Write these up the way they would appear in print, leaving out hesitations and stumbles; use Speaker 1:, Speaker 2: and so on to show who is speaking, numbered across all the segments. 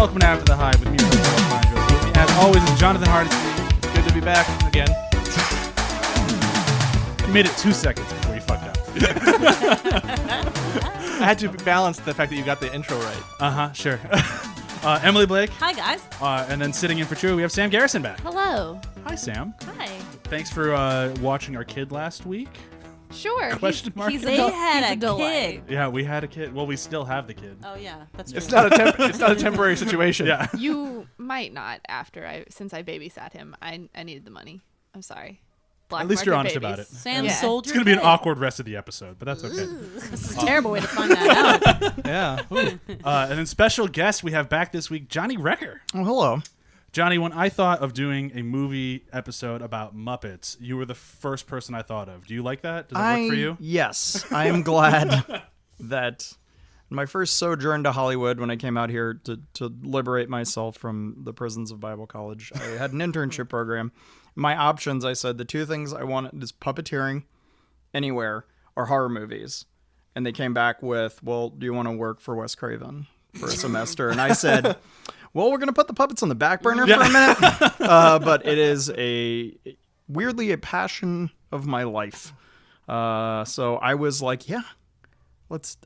Speaker 1: welcome to After the Hype with me, Bryan Dressel. With me, as always, is Jonathan Hardesty.
Speaker 2: It's good to be back again.
Speaker 1: You made it 2 seconds before you fucked up.
Speaker 2: I had to balance the fact that you got the intro right.
Speaker 1: Sure. Emily Blake.
Speaker 3: Hi, guys.
Speaker 1: And then sitting in for Chewie, we have Sam Garrison back.
Speaker 4: Hello.
Speaker 1: Hi, Sam.
Speaker 4: Hi.
Speaker 1: Thanks for watching our kid last week.
Speaker 4: Sure.
Speaker 1: Question mark?
Speaker 4: He's
Speaker 3: They had
Speaker 4: he's
Speaker 3: a
Speaker 4: delay.
Speaker 3: kid.
Speaker 1: Yeah, we had a kid. Well, we still have the kid.
Speaker 3: Oh yeah, that's true.
Speaker 2: It's not a temporary situation.
Speaker 1: Yeah.
Speaker 4: You might not since I babysat him. I needed the money. I'm sorry. Black
Speaker 1: At least you're
Speaker 4: market
Speaker 1: honest about
Speaker 4: babies.
Speaker 1: it.
Speaker 3: Sam
Speaker 4: Yeah.
Speaker 3: sold
Speaker 1: It's
Speaker 3: your
Speaker 1: going to be an
Speaker 3: kid.
Speaker 1: awkward rest of the episode, but that's okay.
Speaker 3: This is a terrible way to find that out.
Speaker 2: Yeah.
Speaker 1: And then special guest we have back this week, Johnny Recker.
Speaker 2: Oh, hello.
Speaker 1: Johnny, when I thought of doing a movie episode about Muppets, you were the first person I thought of. Do you like that? Does that work for you?
Speaker 5: Yes, I am glad that my first sojourn to Hollywood, when I came out here to liberate myself from the prisons of Bible College, I had an internship program. My options, I said, the two things I wanted is puppeteering anywhere or horror movies. And they came back with, well, do you want to work for Wes Craven for a semester? And I said, well, we're going to put the puppets on the back burner for a minute. But it is weirdly a passion of my life. So I was like, yeah,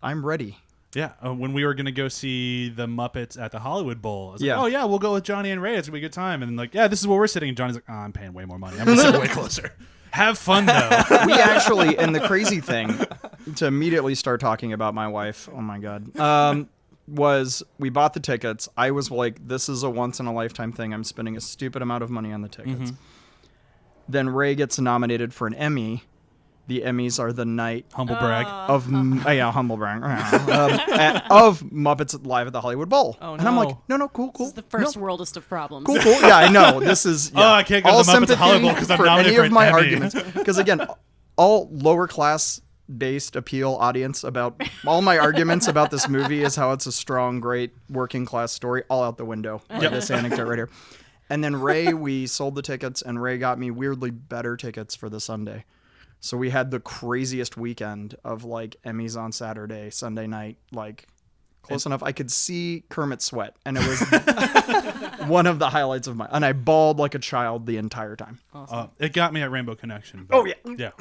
Speaker 5: I'm ready.
Speaker 1: Yeah, when we were going to go see the Muppets at the Hollywood Bowl, I was like,
Speaker 5: Yeah.
Speaker 1: oh, yeah, we'll go with Johnny and Ray. It's going to be a good time. And like, yeah, this is where we're sitting. And Johnny's like, oh, I'm paying way more money. I'm going to sit way closer. Have fun, though.
Speaker 5: We actually, and the crazy thing, to immediately start talking about my wife, oh my God, was we bought the tickets. I was like, this is a once-in-a-lifetime thing. I'm spending a stupid amount of money on the tickets. Then Ray gets nominated for an Emmy. The Emmys are the night
Speaker 1: Humble brag.
Speaker 5: of humble brag of Muppets Live at the Hollywood Bowl.
Speaker 2: Oh,
Speaker 5: and I'm
Speaker 2: no.
Speaker 5: like, no, cool.
Speaker 3: This is the first worldest of problems.
Speaker 5: Cool. Yeah, I know. This is
Speaker 1: Oh, I can't go to
Speaker 5: all
Speaker 1: the Muppets at Hollywood Bowl
Speaker 5: sympathy
Speaker 1: 'cause I'm
Speaker 5: for
Speaker 1: nominated
Speaker 5: any
Speaker 1: for
Speaker 5: of
Speaker 1: an
Speaker 5: my
Speaker 1: Emmy.
Speaker 5: arguments. Because again, all lower class based appeal audience about all my arguments about this movie is how it's a strong, great working class story, all out the window. Like this anecdote right here. And then Ray, we sold the tickets, and Ray got me weirdly better tickets for the Sunday. So we had the craziest weekend of like Emmys on Saturday, Sunday night, like close enough I could see Kermit sweat, and it was one of the highlights of and I bawled like a child the entire time.
Speaker 1: It got me at Rainbow Connection. But, yeah.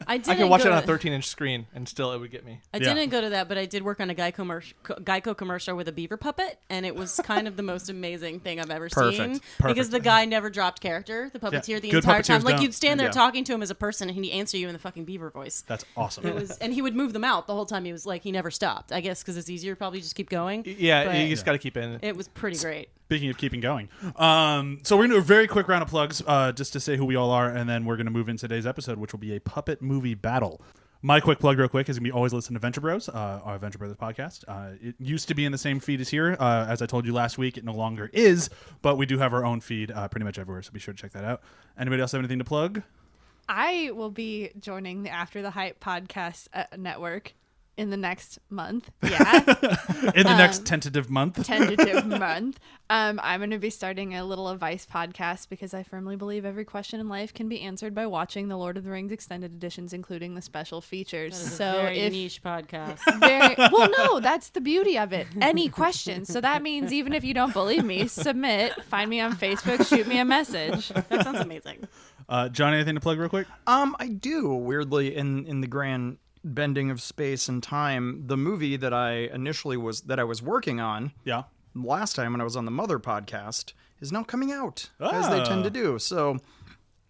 Speaker 3: I
Speaker 2: I
Speaker 3: didn't
Speaker 2: could watch
Speaker 3: go
Speaker 2: it on a
Speaker 3: to-
Speaker 2: 13-inch screen, and still it would get me.
Speaker 3: I didn't go to that, but I did work on a Geico commercial with a beaver puppet, and it was kind of the most amazing thing I've ever seen. Because the guy never dropped character, the puppeteer, the
Speaker 1: Good
Speaker 3: entire time.
Speaker 1: puppeteers
Speaker 3: Like
Speaker 1: don't.
Speaker 3: you'd stand there
Speaker 5: Yeah.
Speaker 3: talking to him as a person, and he'd answer you in the fucking beaver voice.
Speaker 1: That's awesome.
Speaker 3: And he would move them out the whole time. He was like, he never stopped. I guess because it's easier, probably just keep going.
Speaker 2: Yeah,
Speaker 3: But
Speaker 2: you just got to keep in.
Speaker 3: it was pretty great.
Speaker 1: Speaking of keeping going. So we're going to do a very quick round of plugs just to say who we all are, and then we're going to move into today's episode, which will be a puppet movie battle. My quick plug real quick is going to be always listen to Venture Bros, our Venture Brothers podcast. It used to be in the same feed as here. As I told you last week, it no longer is, but we do have our own feed pretty much everywhere, so be sure to check that out. Anybody else have anything to plug?
Speaker 4: I will be joining the After the Hype podcast network in the next month. Yeah.
Speaker 1: In the next tentative month.
Speaker 4: Tentative month. I'm going to be starting a little advice podcast because I firmly believe every question in life can be answered by watching the Lord of the Rings extended editions, including the special features.
Speaker 3: That is
Speaker 4: So
Speaker 3: a very
Speaker 4: if
Speaker 3: niche podcast.
Speaker 4: well, no, that's the beauty of it. Any questions. So that means even if you don't believe me, submit, find me on Facebook, shoot me a message.
Speaker 3: That sounds amazing.
Speaker 1: John, anything to plug real quick?
Speaker 5: I do, weirdly, in the grand bending of space and time, the movie that I was working on
Speaker 1: Yeah.
Speaker 5: last time when I was on the Mother podcast is now coming out, as they tend to do. So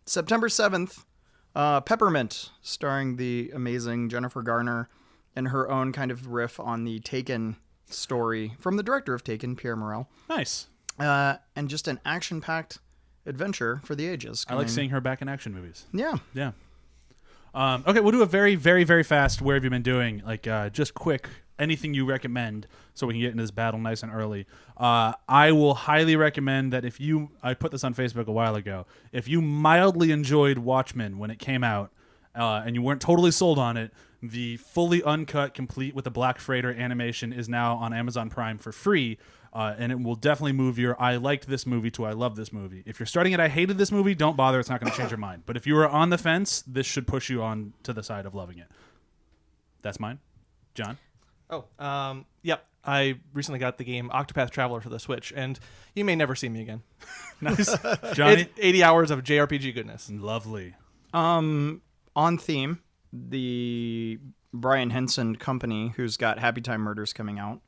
Speaker 5: September 7th, Peppermint, starring the amazing Jennifer Garner, and her own kind of riff on the Taken story from the director of Taken, Pierre Morel.
Speaker 1: Nice.
Speaker 5: And just an action-packed adventure for the ages.
Speaker 1: I like seeing her back in action movies.
Speaker 5: Yeah.
Speaker 1: Yeah. Okay, we'll do a very, very, very fast. Where have you been doing? Like, just quick. Anything you recommend, so we can get into this battle nice and early. I will highly recommend that I put this on Facebook a while ago. If you mildly enjoyed Watchmen when it came out, and you weren't totally sold on it, the fully uncut, complete with the Black Freighter animation is now on Amazon Prime for free. And it will definitely move your I liked this movie to I love this movie. If you're starting at I hated this movie, don't bother. It's not going to change your mind. But if you are on the fence, this should push you on to the side of loving it. That's mine. John?
Speaker 2: Oh, yep. I recently got the game Octopath Traveler for the Switch, and you may never see me again.
Speaker 1: Nice. Johnny?
Speaker 2: It's 80 hours of JRPG goodness.
Speaker 1: Lovely.
Speaker 5: On theme, the Brian Henson company, who's got Happy Time Murders coming out,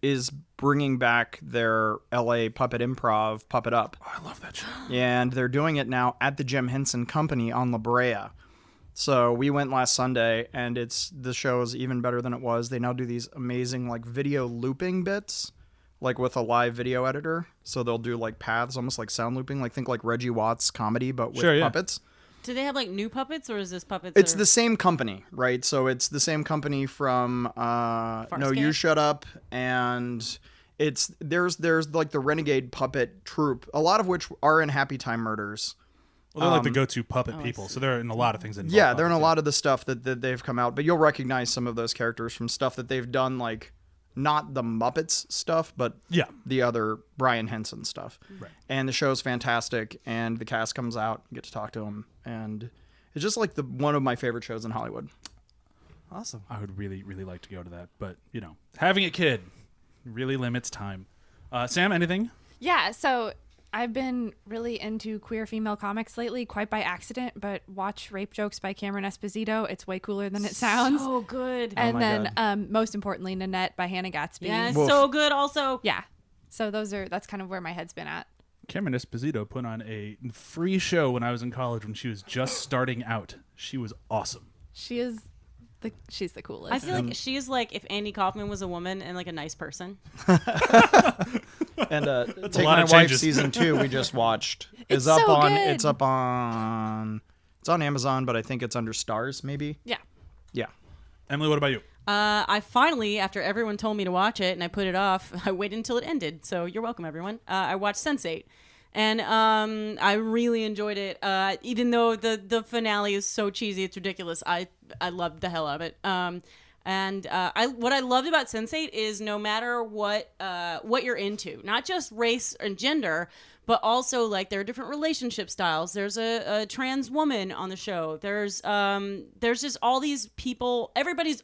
Speaker 5: is bringing back their LA Puppet Improv Puppet Up.
Speaker 1: Oh, I love that show.
Speaker 5: And they're doing it now at the Jim Henson Company on La Brea. So we went last Sunday, and the show is even better than it was. They now do these amazing like video looping bits, like with a live video editor. So they'll do like paths, almost like sound looping. Like think like Reggie Watts comedy, but with puppets.
Speaker 3: Do they have like new puppets, or is this puppets?
Speaker 5: It's the same company, right? So it's the same company from No, You Shut Up, and there's like the Renegade puppet troupe, a lot of which are in Happy Time Murders.
Speaker 1: Well, they're like the go-to puppet people, so they're in a lot of things. That
Speaker 5: Yeah, they're in a lot of the stuff that they've come out, but you'll recognize some of those characters from stuff that they've done, like not the Muppets stuff, but the other Brian Henson stuff.
Speaker 1: Right.
Speaker 5: And the show's fantastic, and the cast comes out, you get to talk to them, and it's just like one of my favorite shows in Hollywood.
Speaker 2: Awesome.
Speaker 1: I would really, really like to go to that, but having a kid really limits time. Sam, anything?
Speaker 4: Yeah, so I've been really into queer female comics lately, quite by accident, but watch Rape Jokes by Cameron Esposito. It's way cooler than it sounds.
Speaker 3: So good.
Speaker 4: And then, most importantly, Nanette by Hannah Gatsby.
Speaker 3: Yeah, so good also.
Speaker 4: Yeah. So that's kind of where my head's been at.
Speaker 1: Cameron Esposito put on a free show when I was in college when she was just starting out. She was awesome.
Speaker 4: She's the coolest.
Speaker 3: I feel like she's like if Andy Kaufman was a woman and like a nice person.
Speaker 5: And Take My Wife season 2 we just watched
Speaker 4: It's so good.
Speaker 5: It's on Amazon, but I think it's under Stars maybe.
Speaker 4: Yeah.
Speaker 1: Emily, what about you?
Speaker 3: I finally, after everyone told me to watch it and I put it off, I waited until it ended. So you're welcome, everyone. I watched Sense8. And I really enjoyed it. Even though the finale is so cheesy, it's ridiculous. I loved the hell out of it. And what I loved about Sense8 is no matter what you're into, not just race and gender, but also like there are different relationship styles. There's a trans woman on the show. There's just all these people.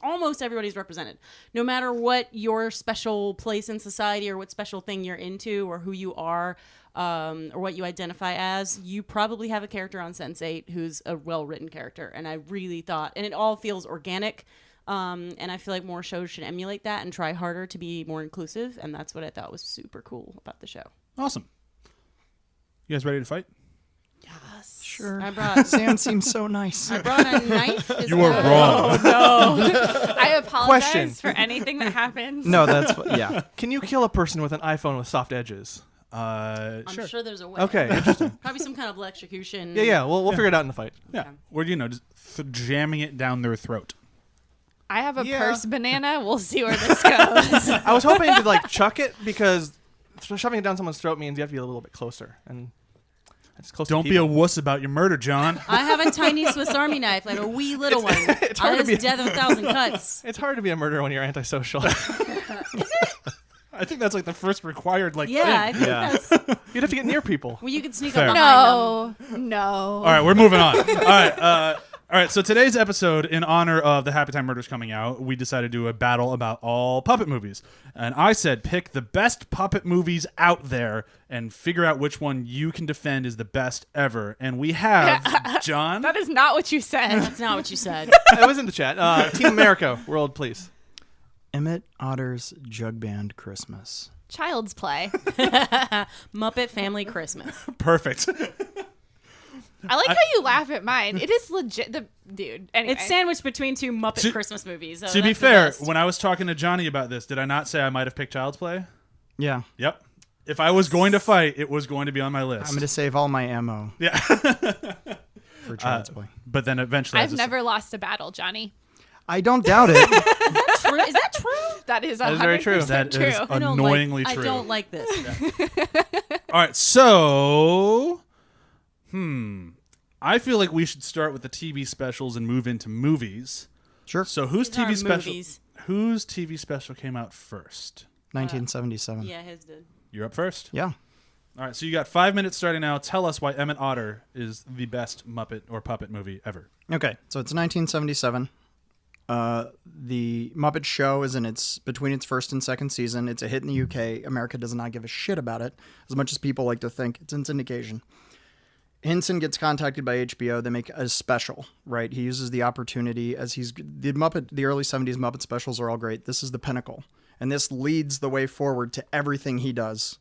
Speaker 3: Almost everybody's represented. No matter what your special place in society or what special thing you're into or who you are. Or what you identify as, you probably have a character on Sense8 who's a well-written character. And I really thought, and it all feels organic. And I feel like more shows should emulate that and try harder to be more inclusive. And that's what I thought was super cool about the show.
Speaker 1: Awesome. You guys ready to fight?
Speaker 3: Yes.
Speaker 5: Sure. Sam seems so nice.
Speaker 3: I brought a knife.
Speaker 1: You were wrong.
Speaker 4: Oh, no. I apologize
Speaker 2: Question.
Speaker 4: for anything that happens.
Speaker 5: No, yeah.
Speaker 2: Can you kill a person with an iPhone with soft edges?
Speaker 3: I'm sure there's a way.
Speaker 2: Okay, interesting.
Speaker 3: Probably some kind of electrocution.
Speaker 2: Yeah. We'll figure it out in the fight.
Speaker 1: Yeah. Or, just jamming it down their throat.
Speaker 4: I have a purse banana. We'll see where this goes.
Speaker 2: I was hoping to chuck it because shoving it down someone's throat means you have to be a little bit closer. And it's close.
Speaker 1: Don't be a wuss about your murder, John.
Speaker 3: I have a tiny Swiss Army knife, like a wee little one.
Speaker 2: It's hard to be
Speaker 3: death of 1,000 cuts.
Speaker 2: It's hard to be a murderer when you're antisocial.
Speaker 1: I think that's like the first required thing.
Speaker 3: I think that's.
Speaker 2: You'd have to get near people.
Speaker 3: Well, you could sneak
Speaker 1: Fair.
Speaker 3: up behind them.
Speaker 4: No.
Speaker 1: All right, we're moving on. All right. So today's episode, in honor of the Happy Time Murders coming out, we decided to do a battle about all puppet movies. And I said pick the best puppet movies out there and figure out which one you can defend is the best ever. And we have John.
Speaker 4: That is not what you said.
Speaker 3: That's not what you said.
Speaker 2: It was in the chat. Team America, World, please.
Speaker 5: Emmett Otter's Jug Band Christmas.
Speaker 4: Child's Play.
Speaker 3: Muppet Family Christmas.
Speaker 1: Perfect.
Speaker 4: I like how you laugh at mine. It is legit. Dude. Anyway.
Speaker 3: It's sandwiched between two Muppet Christmas movies. So
Speaker 1: to be
Speaker 3: that's the
Speaker 1: fair,
Speaker 3: best.
Speaker 1: when I was talking to Johnny about this, did I not say I might have picked Child's Play?
Speaker 5: Yeah.
Speaker 1: Yep. If I was going to fight, it was going to be on my list.
Speaker 5: I'm going to save all my ammo.
Speaker 1: Yeah.
Speaker 5: For Child's Play.
Speaker 1: But then eventually,
Speaker 4: I've never lost a battle, Johnny.
Speaker 5: I don't doubt it.
Speaker 3: Is that true?
Speaker 4: That is
Speaker 2: very true.
Speaker 1: That
Speaker 4: true.
Speaker 1: is annoyingly
Speaker 3: I
Speaker 1: true.
Speaker 3: don't like this.
Speaker 1: All right, so, I feel like we should start with the TV specials and move into movies.
Speaker 5: Sure.
Speaker 1: So whose
Speaker 3: These aren't
Speaker 1: TV special?
Speaker 3: movies.
Speaker 1: Whose TV special came out first?
Speaker 5: 1977.
Speaker 3: Yeah, his did.
Speaker 1: You're up first.
Speaker 5: Yeah.
Speaker 1: All right, so you got 5 minutes starting now. Tell us why Emmett Otter is the best Muppet or puppet movie ever.
Speaker 5: Okay, so it's 1977. The Muppet Show is between its first and second season. It's a hit in the UK. America does not give a shit about it as much as people like to think. It's in syndication. Henson gets contacted by HBO. They make a special, right? He uses the opportunity the early 70s Muppet specials are all great. This is the pinnacle. And this leads the way forward to everything he does.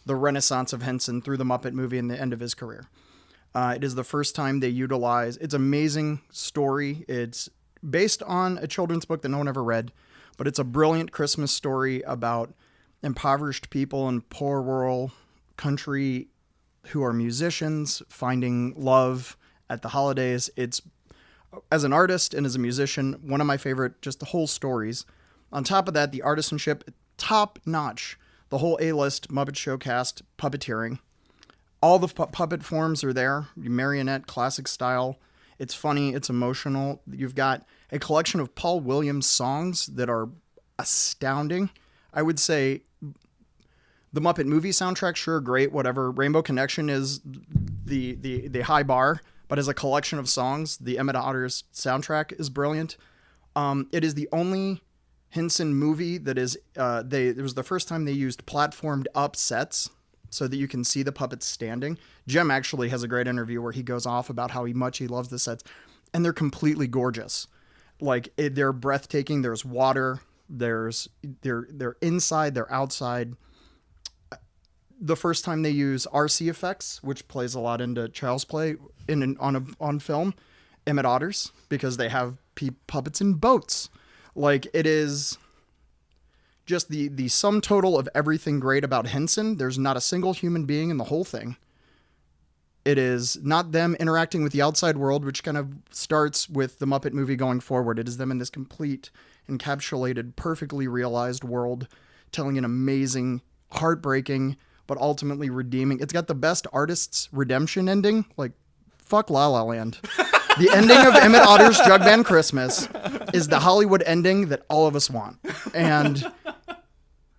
Speaker 5: The renaissance of Henson through the Muppet movie and the end of his career. It is the first time they utilize, it's an amazing story. It's based on a children's book that no one ever read, but it's a brilliant Christmas story about impoverished people in poor rural country who are musicians finding love at the holidays. It's, as an artist and as a musician, one of my favorite, just the whole stories. On top of that, the artisanship, top notch. The whole A-list Muppet Show cast, puppeteering. All the puppet forms are there. Marionette, classic style. It's funny. It's emotional. You've got a collection of Paul Williams songs that are astounding. I would say the Muppet movie soundtrack, sure, great, whatever. Rainbow Connection is the high bar, but as a collection of songs, the Emmett Otter's soundtrack is brilliant. It is the only Henson movie that is, it was the first time they used platformed up sets so that you can see the puppets standing. Jim actually has a great interview where he goes off about how much he loves the sets, and they're completely gorgeous. Like, they're breathtaking. There's water. They're inside, they're outside. The first time they use RC effects, which plays a lot into Child's Play on film, Emmett Otter's, because they have puppets in boats. Like, it is just the sum total of everything great about Henson. There's not a single human being in the whole thing. It is not them interacting with the outside world, which kind of starts with the Muppet movie going forward. It is them in this complete, encapsulated, perfectly realized world, telling an amazing, heartbreaking, but ultimately redeeming. It's got the best artist's redemption ending. Like, fuck La La Land. The ending of Emmett Otter's Jug Band Christmas is the Hollywood ending that all of us want. And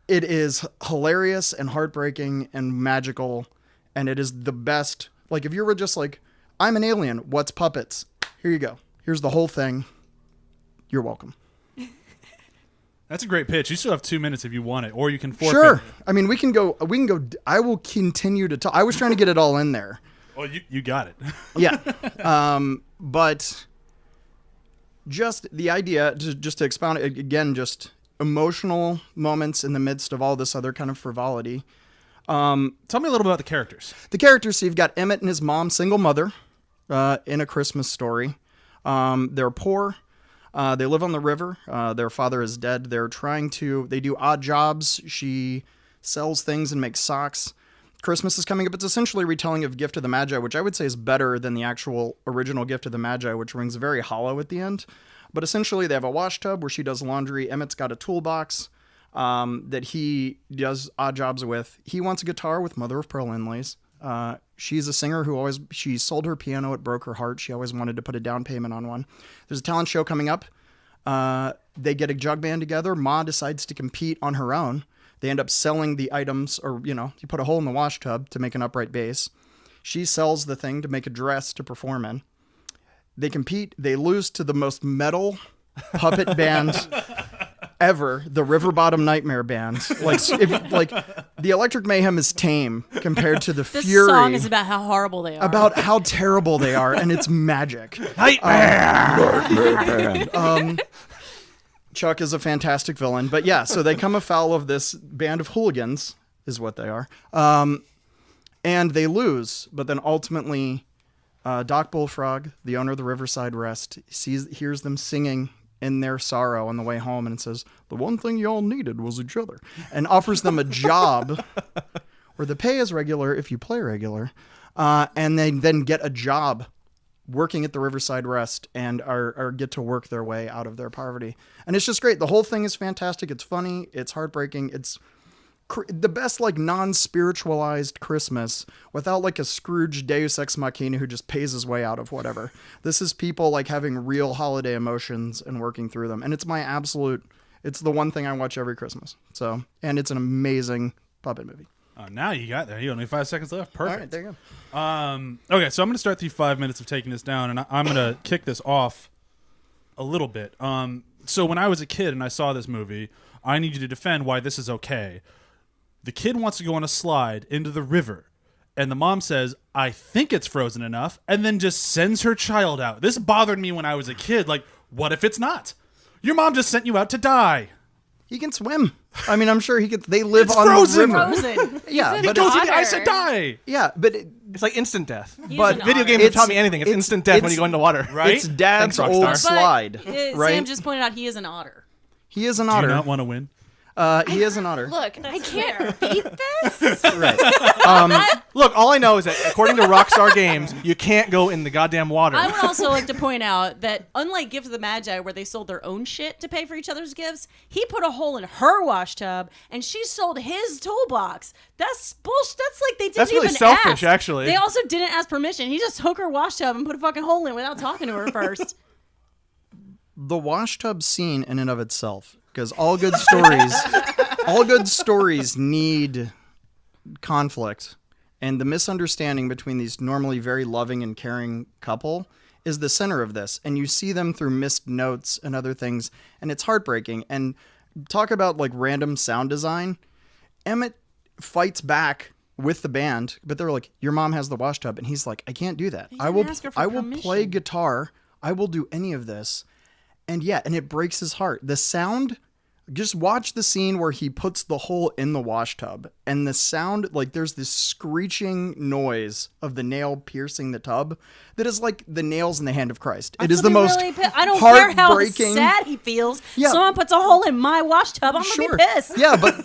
Speaker 5: it is hilarious and heartbreaking and magical. And it is the best. Like, if you were just like, I'm an alien, what's puppets? Here you go. Here's the whole thing. You're welcome.
Speaker 1: That's a great pitch. You still have 2 minutes if you want it, or you can forfeit.
Speaker 5: Sure. I mean, we can go. I will continue to talk. I was trying to get it all in there.
Speaker 1: Oh, you got it.
Speaker 5: Yeah. But just the idea, just to expound it again, just emotional moments in the midst of all this other kind of frivolity.
Speaker 1: Tell me a little about the characters.
Speaker 5: The characters, so you've got Emmett and his mom, single mother, in A Christmas Story. They're poor. They live on the river. Their father is dead. They do odd jobs. She sells things and makes socks. Christmas is coming up. It's essentially a retelling of Gift of the Magi, which I would say is better than the actual original Gift of the Magi, which rings very hollow at the end. But essentially, they have a wash tub where she does laundry. Emmett's got a toolbox that he does odd jobs with. He wants a guitar with mother of pearl inlays. She's a singer who she sold her piano. It broke her heart. She always wanted to put a down payment on one. There's a talent show coming up. They get a jug band together. Ma decides to compete on her own. They end up selling the items, or, you put a hole in the wash tub to make an upright base. She sells the thing to make a dress to perform in. They compete. They lose to the most metal puppet band ever, the River Bottom Nightmare Band. The Electric Mayhem is tame compared to the
Speaker 3: This
Speaker 5: fury.
Speaker 3: song is about how horrible they are.
Speaker 5: About how terrible they are, and it's magic. Chuck is a fantastic villain, but yeah, so they come afoul of this band of hooligans, is what they are, and they lose. But then ultimately, Doc Bullfrog, the owner of the Riverside Rest, hears them singing in their sorrow on the way home, and says, "The one thing y'all needed was each other," and offers them a job where the pay is regular if you play regular, and they then get a job working at the Riverside Rest and are get to work their way out of their poverty. And it's just great. The whole thing is fantastic. It's funny. It's heartbreaking. It's the best, non-spiritualized Christmas without a Scrooge Deus Ex Machina who just pays his way out of whatever. This is people having real holiday emotions and working through them. And it's it's the one thing I watch every Christmas. So, and it's an amazing puppet movie.
Speaker 1: Oh, now you got there. You only 5 seconds left. Perfect.
Speaker 5: All right, there you
Speaker 1: go. Okay, so I'm going to start the 5 minutes of taking this down, and I'm going to kick this off a little bit. So when I was a kid and I saw this movie, I need you to defend why this is okay. The kid wants to go on a slide into the river, and the mom says, I think it's frozen enough, and then just sends her child out. This bothered me when I was a kid. Like, what if it's not? Your mom just sent you out to die.
Speaker 5: He can swim. I mean, I'm sure he could. They live
Speaker 1: It's
Speaker 5: on
Speaker 1: frozen.
Speaker 5: the river.
Speaker 3: Frozen.
Speaker 5: Yeah,
Speaker 4: He's
Speaker 5: but
Speaker 4: an
Speaker 1: Goes in the
Speaker 4: otter.
Speaker 1: ice and die.
Speaker 5: yeah, but
Speaker 2: It's like instant death.
Speaker 3: He's
Speaker 2: But
Speaker 3: an
Speaker 2: video
Speaker 3: otter.
Speaker 2: games have
Speaker 5: It's-
Speaker 2: taught me anything. It's
Speaker 5: it's-
Speaker 2: instant death when
Speaker 5: it's-
Speaker 2: you go into water.
Speaker 1: Right?
Speaker 5: it's Dad's
Speaker 2: Thanks,
Speaker 5: old
Speaker 2: Rockstar.
Speaker 3: But,
Speaker 5: slide, right?
Speaker 3: Sam just pointed out he is an otter.
Speaker 5: He is an
Speaker 1: Do you
Speaker 5: otter.
Speaker 1: not want to win?
Speaker 5: He is an otter.
Speaker 4: Look, I
Speaker 3: That's
Speaker 4: can't
Speaker 3: fair.
Speaker 4: beat this.
Speaker 5: Right.
Speaker 2: Look, all I know is that according to Rockstar Games, you can't go in the goddamn water.
Speaker 3: I would also like to point out that unlike Gift of the Magi, where they sold their own shit to pay for each other's gifts, he put a hole in her wash tub and she sold his toolbox. That's bullshit. That's like they didn't
Speaker 2: That's really
Speaker 3: even
Speaker 2: selfish,
Speaker 3: ask.
Speaker 2: actually.
Speaker 3: They also didn't ask permission. He just took her wash tub and put a fucking hole in it without talking to her first.
Speaker 5: The wash tub scene in and of itself, because all good stories need conflict, and the misunderstanding between these normally very loving and caring couple is the center of this, and you see them through missed notes and other things, and it's heartbreaking. And talk about like random sound design. Emmett fights back with the band, but they're like, your mom has the wash tub, and he's like, I can't do that. I will
Speaker 3: ask her for
Speaker 5: I will play
Speaker 3: permission.
Speaker 5: guitar. I will do any of this. And yeah, and it breaks his heart. The sound, just watch the scene where he puts the hole in the wash tub, and the sound, like there's this screeching noise of the nail piercing the tub that is like the nails in the hand of Christ. It is the most
Speaker 3: I don't care how
Speaker 5: heartbreaking.
Speaker 3: sad he feels.
Speaker 5: Yeah.
Speaker 3: Someone puts a hole in my wash tub. I'm
Speaker 5: Sure.
Speaker 3: gonna be pissed.
Speaker 5: Yeah, but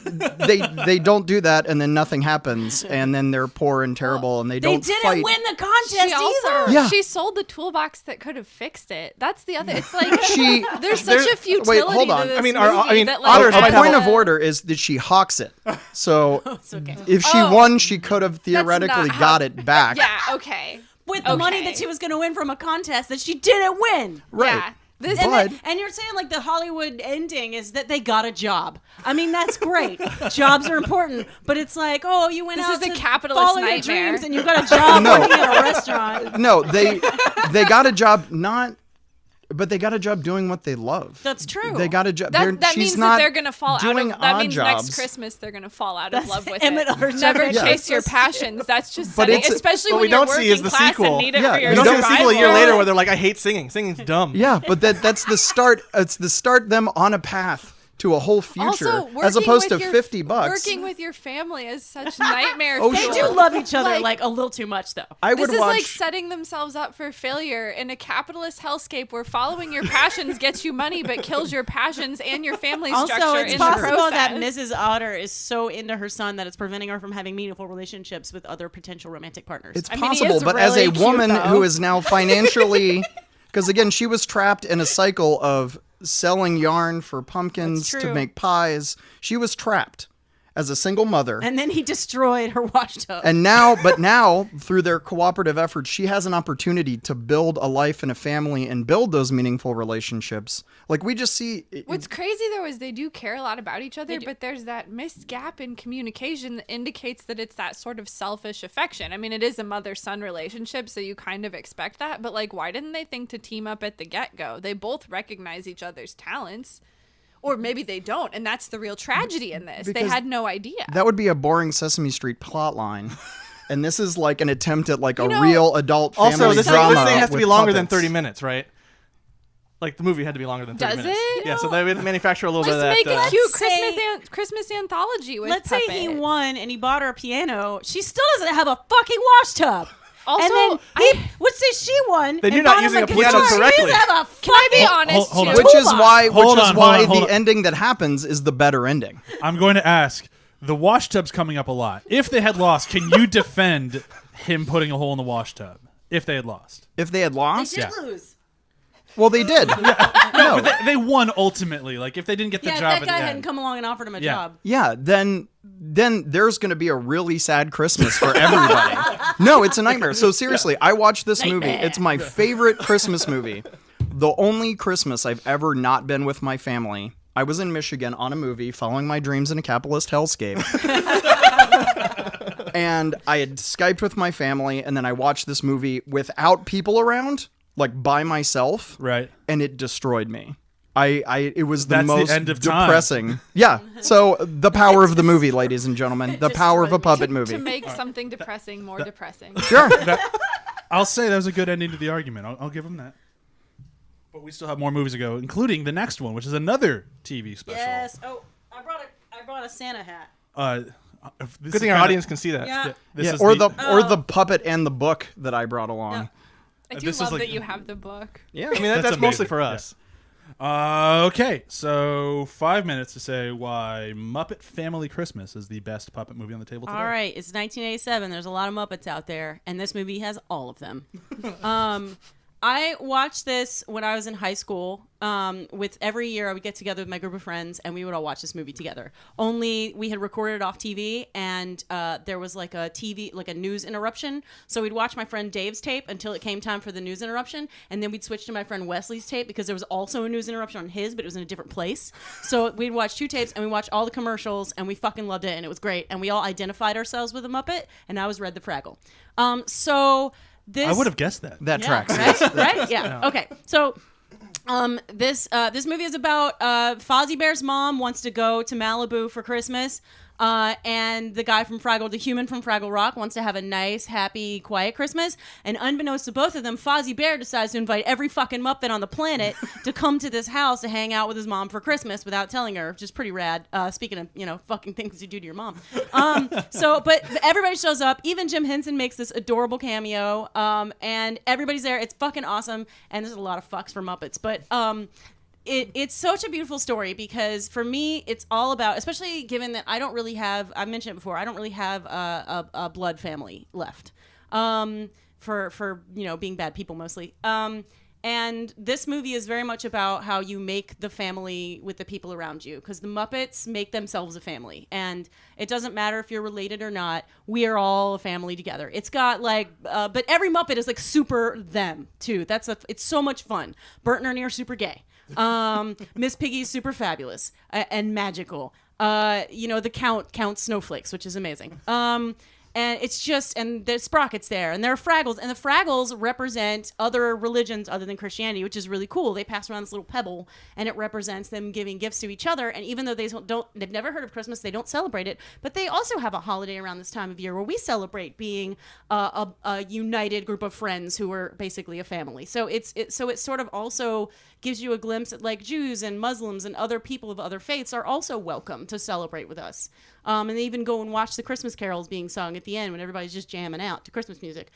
Speaker 5: they don't do that, and then nothing happens, and then they're poor and terrible, and they
Speaker 3: They
Speaker 5: don't
Speaker 3: didn't
Speaker 5: fight.
Speaker 3: win the contest
Speaker 4: She also
Speaker 3: either.
Speaker 5: Yeah.
Speaker 4: she sold the toolbox that could have fixed it. That's the other. It's like
Speaker 5: She
Speaker 4: there's such a futility
Speaker 5: hold on.
Speaker 4: to this
Speaker 2: I mean,
Speaker 4: movie that, like,
Speaker 2: otters
Speaker 5: A
Speaker 2: might have
Speaker 5: point
Speaker 2: a-
Speaker 5: of order is that she hawks it. So
Speaker 3: It's okay.
Speaker 5: if she won, she could have theoretically
Speaker 4: not
Speaker 5: got
Speaker 4: how-
Speaker 5: it back.
Speaker 4: Yeah. Okay.
Speaker 3: With the money that she was going to win from a contest that she didn't win.
Speaker 5: Right.
Speaker 4: Yeah. This
Speaker 3: And,
Speaker 5: But-
Speaker 3: and you're saying like the Hollywood ending is that they got a job. I mean, that's great. Jobs are important, but it's like, oh, you went
Speaker 4: This
Speaker 3: out
Speaker 4: is a
Speaker 3: to
Speaker 4: capitalist
Speaker 3: follow your
Speaker 4: nightmare.
Speaker 3: dreams and you got a job
Speaker 5: No.
Speaker 3: working at a restaurant.
Speaker 5: No, they got a job but they got a job doing what they love.
Speaker 3: That's true.
Speaker 5: They got a job.
Speaker 4: that
Speaker 5: she's
Speaker 4: means
Speaker 5: not
Speaker 4: that they're gonna fall out
Speaker 5: doing
Speaker 4: of. That
Speaker 5: odd
Speaker 4: means
Speaker 5: jobs.
Speaker 4: next Christmas they're gonna fall out
Speaker 3: That's
Speaker 4: of love with
Speaker 3: Emmett
Speaker 4: it.
Speaker 3: Otters
Speaker 4: Never
Speaker 3: Never
Speaker 4: chase your
Speaker 3: Christmas.
Speaker 4: passions. That's just
Speaker 5: But
Speaker 4: setting,
Speaker 5: it's-
Speaker 4: especially
Speaker 2: what
Speaker 4: when
Speaker 2: we
Speaker 4: you're
Speaker 2: don't see
Speaker 4: working
Speaker 2: is the
Speaker 4: class
Speaker 2: sequel.
Speaker 4: and need it
Speaker 5: Yeah,
Speaker 4: for your
Speaker 5: you
Speaker 2: You don't see the sequel a year
Speaker 4: survival.
Speaker 2: later where they're like, I hate singing. Singing's dumb.
Speaker 5: Yeah, but that's the start. It's the start them on a path to a whole future,
Speaker 4: Also,
Speaker 5: as
Speaker 4: working
Speaker 5: opposed to
Speaker 4: with your-
Speaker 5: $50.
Speaker 4: Working with your family is such nightmare.
Speaker 5: Oh,
Speaker 3: They
Speaker 4: fuel.
Speaker 3: do love each other
Speaker 4: Like-
Speaker 3: like a little too much, though.
Speaker 5: I
Speaker 4: This
Speaker 5: would
Speaker 4: is
Speaker 5: watch.
Speaker 4: like setting themselves up for failure in a capitalist hellscape where following your passions gets you money but kills your passions and your family
Speaker 3: Also,
Speaker 4: structure
Speaker 3: it's
Speaker 4: in
Speaker 3: possible
Speaker 4: the
Speaker 3: that
Speaker 4: process.
Speaker 3: Mrs. Otter is so into her son that it's preventing her from having meaningful relationships with other potential romantic partners.
Speaker 5: It's
Speaker 3: I mean, he
Speaker 5: possible,
Speaker 3: is
Speaker 5: but as a
Speaker 3: really cute,
Speaker 5: woman
Speaker 3: though.
Speaker 5: who is now financially, because again, she was trapped in a cycle of selling yarn for pumpkins
Speaker 3: That's
Speaker 5: to
Speaker 3: true.
Speaker 5: make pies. She was trapped as a single mother.
Speaker 3: And then he destroyed her wash tub.
Speaker 5: And now, through their cooperative efforts, she has an opportunity to build a life and a family and build those meaningful relationships. Like we just see.
Speaker 4: What's crazy though is they do care a lot about each other, but there's that missed gap in communication that indicates that it's that sort of selfish affection. I mean, it is a mother-son relationship, so you kind of expect that, but like, why didn't they think to team up at the get-go? They both recognize each other's talents. Or maybe they don't, and that's the real tragedy in this. They
Speaker 5: Because
Speaker 4: had no idea.
Speaker 5: That would be a boring Sesame Street plot line. And this is like an attempt at like a
Speaker 4: know,
Speaker 5: real adult family
Speaker 2: Also, this
Speaker 5: drama.
Speaker 2: thing has to be
Speaker 5: with
Speaker 2: longer than
Speaker 5: puppets.
Speaker 2: 30 minutes, right? Like the movie had to be longer than 30
Speaker 4: Does
Speaker 2: minutes.
Speaker 4: it?
Speaker 2: Yeah, so they would manufacture a little bit
Speaker 4: Let's
Speaker 2: of that.
Speaker 4: make a cute
Speaker 3: Say-
Speaker 4: Christmas anthology with
Speaker 3: Let's say he
Speaker 4: puppets.
Speaker 3: won and he bought her a piano. She still doesn't have a fucking wash tub.
Speaker 4: Also,
Speaker 3: and then let's say she won.
Speaker 2: Then
Speaker 3: and
Speaker 2: you're not
Speaker 3: bought him
Speaker 2: using a
Speaker 3: guitar.
Speaker 2: piano
Speaker 3: She
Speaker 2: correctly.
Speaker 3: doesn't have a
Speaker 4: Can I be
Speaker 3: fucking-
Speaker 4: honest?
Speaker 1: hold on.
Speaker 4: too?
Speaker 5: Which is why
Speaker 1: Hold on,
Speaker 5: the ending that happens is the better ending.
Speaker 1: I'm going to ask. The wash tub's coming up a lot. If they had lost, can you defend him putting a hole in the wash tub? If they had lost.
Speaker 5: If they had
Speaker 3: They
Speaker 5: lost,
Speaker 3: did
Speaker 1: Yeah.
Speaker 3: lose.
Speaker 5: well, they did. No,
Speaker 1: They won ultimately. Like if they didn't get the
Speaker 3: Yeah, if
Speaker 1: job
Speaker 3: that
Speaker 1: at
Speaker 3: guy
Speaker 1: the
Speaker 3: hadn't
Speaker 1: end.
Speaker 3: come along and offered him a
Speaker 1: Yeah.
Speaker 3: job.
Speaker 5: yeah. Then there's going to be a really sad Christmas for everybody. No, it's a nightmare. So seriously, I watched this movie.
Speaker 3: Nightmare.
Speaker 5: It's my favorite Christmas movie. The only Christmas I've ever not been with my family. I was in Michigan on a movie, following my dreams in a capitalist hellscape. And I had Skyped with my family, and then I watched this movie without people around, like by myself,
Speaker 1: Right.
Speaker 5: and it destroyed me. It was the
Speaker 1: That's the
Speaker 5: most
Speaker 1: end of time.
Speaker 5: depressing. Yeah. So the power of the movie, ladies and gentlemen, the power of a puppet movie.
Speaker 4: To make something depressing more depressing.
Speaker 5: Sure.
Speaker 1: I'll say that was a good ending to the argument. I'll give him that. But we still have more movies to go, including the next one, which is another TV special.
Speaker 3: Yes. Oh, I brought a Santa hat.
Speaker 2: Good thing our audience can see that.
Speaker 3: Yeah.
Speaker 1: This is
Speaker 5: or the puppet and the book that I brought along.
Speaker 3: Yeah.
Speaker 4: I do
Speaker 1: This is
Speaker 4: love
Speaker 1: like-
Speaker 4: that you have the book.
Speaker 5: Yeah.
Speaker 2: I mean, that's
Speaker 1: That's
Speaker 2: mostly
Speaker 1: amazing.
Speaker 2: for us.
Speaker 1: Okay, so 5 minutes to say why Muppet Family Christmas is the best puppet movie on the table today.
Speaker 3: All right, it's 1987. There's a lot of Muppets out there, and this movie has all of them. I watched this when I was in high school. With every year, I would get together with my group of friends, and we would all watch this movie together. Only we had recorded it off TV, and there was like a news interruption. So we'd watch my friend Dave's tape until it came time for the news interruption, and then we'd switch to my friend Wesley's tape because there was also a news interruption on his, but it was in a different place. So we'd watch two tapes, and we watched all the commercials, and we fucking loved it, and it was great. And we all identified ourselves with a Muppet, and I was Red the Fraggle. This,
Speaker 1: I would have guessed that.
Speaker 5: That tracks.
Speaker 3: right? Right? Yeah. Okay. So, this movie is about Fozzie Bear's mom wants to go to Malibu for Christmas, and the guy from the human from Fraggle Rock, wants to have a nice, happy, quiet Christmas. And unbeknownst to both of them, Fozzie Bear decides to invite every fucking Muppet on the planet to come to this house to hang out with his mom for Christmas without telling her, which is pretty rad. Speaking of, fucking things you do to your mom. But everybody shows up. Even Jim Henson makes this adorable cameo, and everybody's there. It's fucking awesome. And there's a lot of fucks for Muppets, but it's such a beautiful story because for me, it's all about, especially given that I mentioned it before, I don't really have a blood family left, for being bad people mostly. And this movie is very much about how you make the family with the people around you, because the Muppets make themselves a family, and it doesn't matter if you're related or not. We are all a family together. It's got but every Muppet is like super them too. It's so much fun. Bert and Ernie are super gay. Miss Piggy's super fabulous and magical. The Count Snowflakes, which is amazing. And it's just, and there's Sprocket's there, and there are Fraggles, and the Fraggles represent other religions other than Christianity, which is really cool. They pass around this little pebble, and it represents them giving gifts to each other. And even though they've never heard of Christmas, they don't celebrate it, but they also have a holiday around this time of year where we celebrate being a united group of friends who are basically a family. So it sort of also gives you a glimpse at like Jews and Muslims and other people of other faiths are also welcome to celebrate with us. And they even go and watch the Christmas carols being sung at the end when everybody's just jamming out to Christmas music.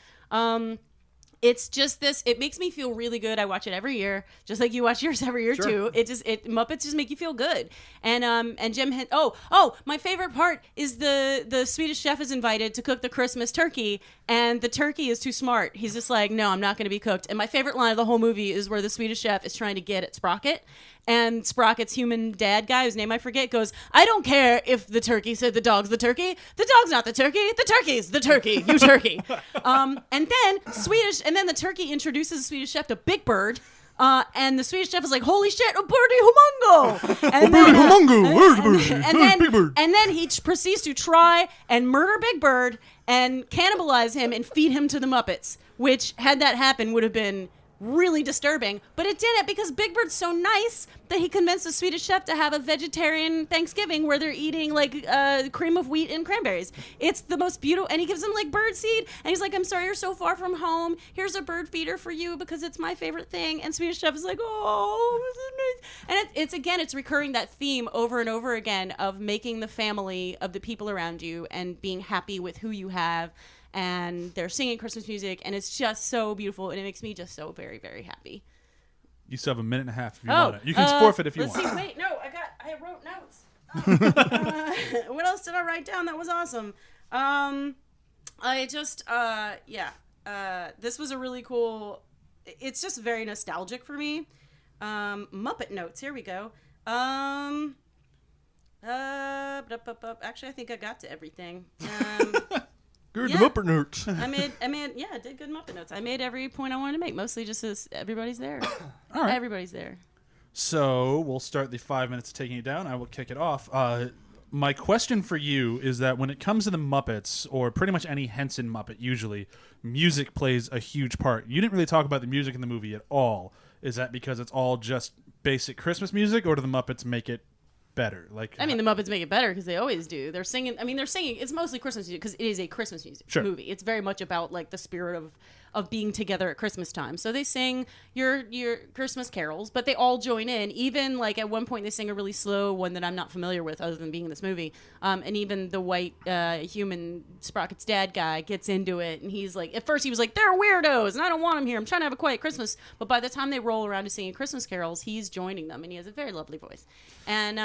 Speaker 3: It's just this. It makes me feel really good. I watch it every year, just like you watch yours every year too. Muppets just make you feel good. And Jim. My favorite part is the Swedish chef is invited to cook the Christmas turkey, and the turkey is too smart. He's just like, no, I'm not going to be cooked. And my favorite line of the whole movie is where the Swedish chef is trying to get at Sprocket, and Sprocket's human dad guy, whose name I forget, goes, I don't care if the turkey said the dog's the turkey. The dog's not the turkey. The turkey's the turkey. You turkey. And then the turkey introduces the Swedish chef to Big Bird. And the Swedish chef is like, holy shit, a birdie humongo! And then he proceeds to try and murder Big Bird and cannibalize him and feed him to the Muppets, which, had that happened, would have been really disturbing, but it didn't, because Big Bird's so nice that he convinced the Swedish chef to have a vegetarian Thanksgiving where they're eating like cream of wheat and cranberries. It's the most beautiful, and he gives them like bird seed, and he's like, I'm sorry you're so far from home. Here's a bird feeder for you because it's my favorite thing. And Swedish chef is like, oh, this is nice. And it's recurring that theme over and over again of making the family of the people around you and being happy with who you have. And they're singing Christmas music, and it's just so beautiful, and it makes me just so very, very happy.
Speaker 1: You still have a minute and a half if you want it. You can forfeit if you want.
Speaker 3: Let's see. Wait, no, I wrote notes. What else did I write down that was awesome? This was a really cool. It's just very nostalgic for me. Muppet notes. Here we go. Actually, I think I got to everything.
Speaker 2: Good
Speaker 3: Yeah.
Speaker 2: Muppet notes.
Speaker 3: I did good Muppet notes. I made every point I wanted to make, mostly just as everybody's there.
Speaker 1: All right.
Speaker 3: Everybody's there.
Speaker 1: So we'll start the 5 minutes of taking it down. I will kick it off. My question for you is that when it comes to the Muppets, or pretty much any Henson Muppet, usually, music plays a huge part. You didn't really talk about the music in the movie at all. Is that because it's all just basic Christmas music, or do the Muppets make it better? Like,
Speaker 3: I mean, the Muppets make it better because they always do. They're singing. I mean, they're singing. It's mostly Christmas music because it is a Christmas music movie. It's very much about like the spirit of being together at Christmas time. So they sing your Christmas carols, but they all join in. Even like at one point they sing a really slow one that I'm not familiar with, other than being in this movie. And even the white human Sprocket's dad guy gets into it, and he's like, at first he was like, they're weirdos, and I don't want them here. I'm trying to have a quiet Christmas. But by the time they roll around to singing Christmas carols, he's joining them, and he has a very lovely voice. And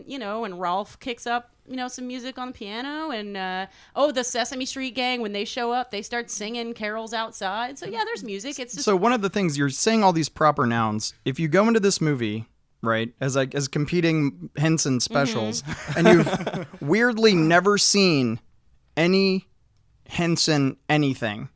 Speaker 3: you know, and Rolf kicks up, you know, some music on the piano, and the Sesame Street gang, when they show up, they start singing carols outside. So yeah, there's music. It's just...
Speaker 5: So one of the things, you're saying all these proper nouns. If you go into this movie, right, as competing Henson specials, and you've weirdly never seen any Henson anything,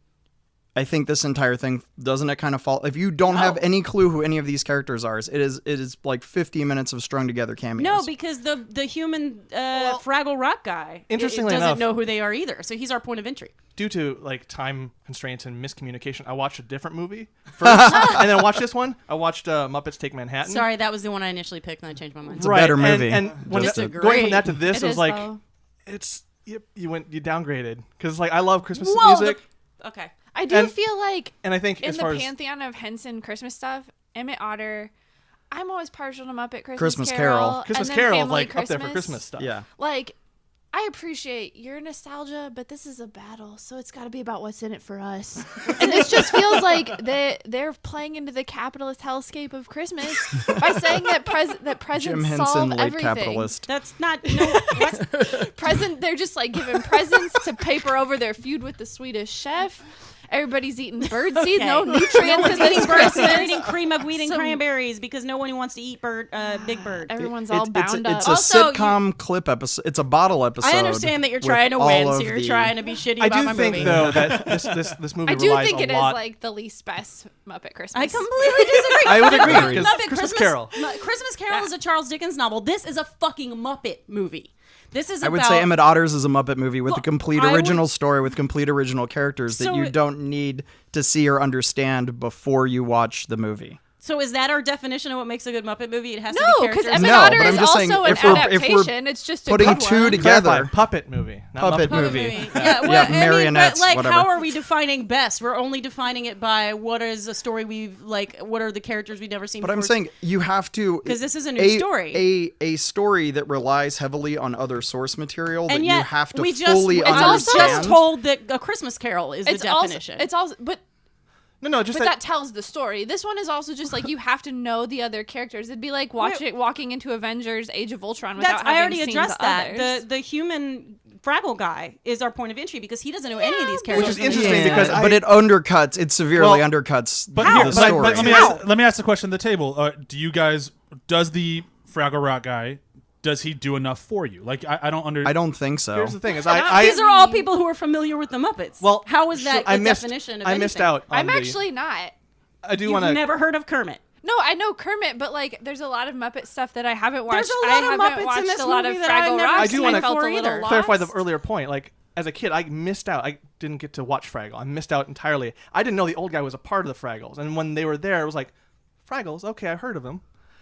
Speaker 5: I think this entire thing, doesn't it kind of fall? If you don't have any clue who any of these characters are, it is like 50 minutes of strung together cameos.
Speaker 3: No, because the human Fraggle Rock guy
Speaker 2: interestingly
Speaker 3: doesn't
Speaker 2: enough,
Speaker 3: know who they are either. So he's our point of entry.
Speaker 2: Due to like time constraints and miscommunication, I watched a different movie first, and then I watched this one. I watched Muppets Take Manhattan.
Speaker 3: Sorry, that was the one I initially picked, and I changed my mind.
Speaker 5: It's a better movie.
Speaker 2: And when
Speaker 3: Disagree.
Speaker 2: going from that to this,
Speaker 4: It
Speaker 2: it was
Speaker 4: is,
Speaker 2: like,
Speaker 4: though.
Speaker 2: it's you downgraded because like I love Christmas
Speaker 3: Whoa,
Speaker 2: music,
Speaker 3: Okay.
Speaker 4: I do
Speaker 2: And-
Speaker 4: feel like
Speaker 2: and I think
Speaker 4: in
Speaker 2: as
Speaker 4: the
Speaker 2: far as
Speaker 4: pantheon of Henson Christmas stuff, Emmett Otter, I'm always partial to Muppet
Speaker 5: Christmas
Speaker 4: Carol.
Speaker 2: Christmas
Speaker 4: and then
Speaker 2: Carol,
Speaker 4: Family
Speaker 2: like up there for Christmas stuff.
Speaker 5: Yeah.
Speaker 4: Like, I appreciate your nostalgia, but this is a battle, so it's got to be about what's in it for us. And this just feels like they're playing into the capitalist hellscape of Christmas by saying that
Speaker 5: Jim
Speaker 4: presents
Speaker 5: Henson,
Speaker 4: solve
Speaker 5: late
Speaker 4: everything.
Speaker 5: capitalist.
Speaker 3: That's not... No, what?
Speaker 4: They're just like giving presents to paper over their feud with the Swedish chef. Everybody's eating bird seed, no
Speaker 3: Okay.
Speaker 4: nutrients in this
Speaker 3: Birds, they're
Speaker 4: Christmas.
Speaker 3: eating cream of wheat and
Speaker 4: Some-
Speaker 3: cranberries because no one wants to eat Big Bird.
Speaker 4: Everyone's all bound up.
Speaker 5: It's a
Speaker 3: Also,
Speaker 5: sitcom clip episode. It's a bottle episode.
Speaker 3: I understand that you're
Speaker 5: with
Speaker 3: trying to
Speaker 5: all
Speaker 3: win,
Speaker 5: of
Speaker 3: so you're
Speaker 5: the-
Speaker 3: trying to be shitty
Speaker 2: I
Speaker 3: about
Speaker 2: do
Speaker 3: my
Speaker 2: think
Speaker 3: movie.
Speaker 2: though that this movie
Speaker 4: I do
Speaker 2: relies
Speaker 4: think
Speaker 2: a
Speaker 4: it is
Speaker 2: lot.
Speaker 4: like the least best Muppet Christmas.
Speaker 3: I completely disagree.
Speaker 2: I would agree,
Speaker 3: Muppet
Speaker 2: 'cause Christmas Carol.
Speaker 3: Christmas Carol is a Charles Dickens novel. This is a fucking Muppet movie. This is
Speaker 5: I would
Speaker 3: about...
Speaker 5: say Emmett Otters is a Muppet movie with a complete
Speaker 3: I would-
Speaker 5: original story with complete original characters that
Speaker 3: So
Speaker 5: you
Speaker 3: it-
Speaker 5: don't need to see or understand before you watch the movie.
Speaker 3: So is that our definition of what makes a good Muppet movie? It has to
Speaker 4: No,
Speaker 3: be
Speaker 4: because
Speaker 3: characters.
Speaker 4: Emmett
Speaker 5: No,
Speaker 4: Otter
Speaker 5: but I'm
Speaker 4: is
Speaker 5: just saying,
Speaker 4: also an
Speaker 5: if we're
Speaker 4: adaptation. It's just a
Speaker 5: putting
Speaker 4: good
Speaker 5: two
Speaker 4: one.
Speaker 5: together,
Speaker 2: Clarify, puppet movie, not
Speaker 5: Puppet
Speaker 2: Muppet
Speaker 5: movie.
Speaker 3: Yeah, well,
Speaker 5: Yeah,
Speaker 3: I mean,
Speaker 5: marionettes,
Speaker 3: but like,
Speaker 5: whatever.
Speaker 3: how are we defining best? We're only defining it by what is a story we've like. What are the characters we've never seen?
Speaker 5: But
Speaker 3: before?
Speaker 5: I'm saying you have to,
Speaker 3: 'Cause this is a new story.
Speaker 5: A story that relies heavily on other source material that
Speaker 3: and yet
Speaker 5: you have to
Speaker 3: we
Speaker 5: fully
Speaker 3: just,
Speaker 5: understand.
Speaker 3: just told that A Christmas Carol is the definition.
Speaker 4: It's also, but
Speaker 2: No, just
Speaker 4: that tells the story. This one is also just like you have to know the other characters. It'd be like walking into Avengers: Age of Ultron without having
Speaker 3: I already
Speaker 4: seen
Speaker 3: addressed
Speaker 4: the
Speaker 3: that.
Speaker 4: others.
Speaker 3: The human Fraggle guy is our point of entry because he doesn't know any of these characters.
Speaker 2: Which is interesting because
Speaker 5: but it undercuts, it severely undercuts
Speaker 2: but
Speaker 5: the
Speaker 2: here- but I-
Speaker 5: story.
Speaker 2: but
Speaker 1: let me ask the question at the table. Does the Fraggle Rock guy, does he do enough for you? Like, I don't understand.
Speaker 5: I don't think so.
Speaker 2: Here's the thing: is
Speaker 3: These are all people who are familiar with the Muppets.
Speaker 2: well,
Speaker 3: how is that
Speaker 2: I
Speaker 3: the
Speaker 2: missed,
Speaker 3: definition of
Speaker 2: I missed
Speaker 3: anything?
Speaker 2: out. On
Speaker 4: I'm
Speaker 2: the-
Speaker 4: actually not.
Speaker 2: I do
Speaker 3: You've
Speaker 2: want to.
Speaker 3: never heard of Kermit.
Speaker 4: No, I know Kermit, but like, there's a lot of Muppet stuff that I haven't watched.
Speaker 3: There's a lot
Speaker 4: I
Speaker 3: of
Speaker 4: haven't
Speaker 3: Muppets in
Speaker 4: watched
Speaker 3: this
Speaker 4: a lot
Speaker 3: movie
Speaker 4: of
Speaker 3: that I've
Speaker 4: Fraggle
Speaker 3: never
Speaker 4: Rock.
Speaker 2: I do
Speaker 4: so
Speaker 2: want to
Speaker 4: felt a little
Speaker 2: clarify the
Speaker 4: lost.
Speaker 2: earlier point. Like, as a kid, I missed out. I didn't get to watch Fraggle. I missed out entirely. I didn't know the old guy was a part of the Fraggles, and when they were there, it was like, Fraggles. Okay, I heard of them.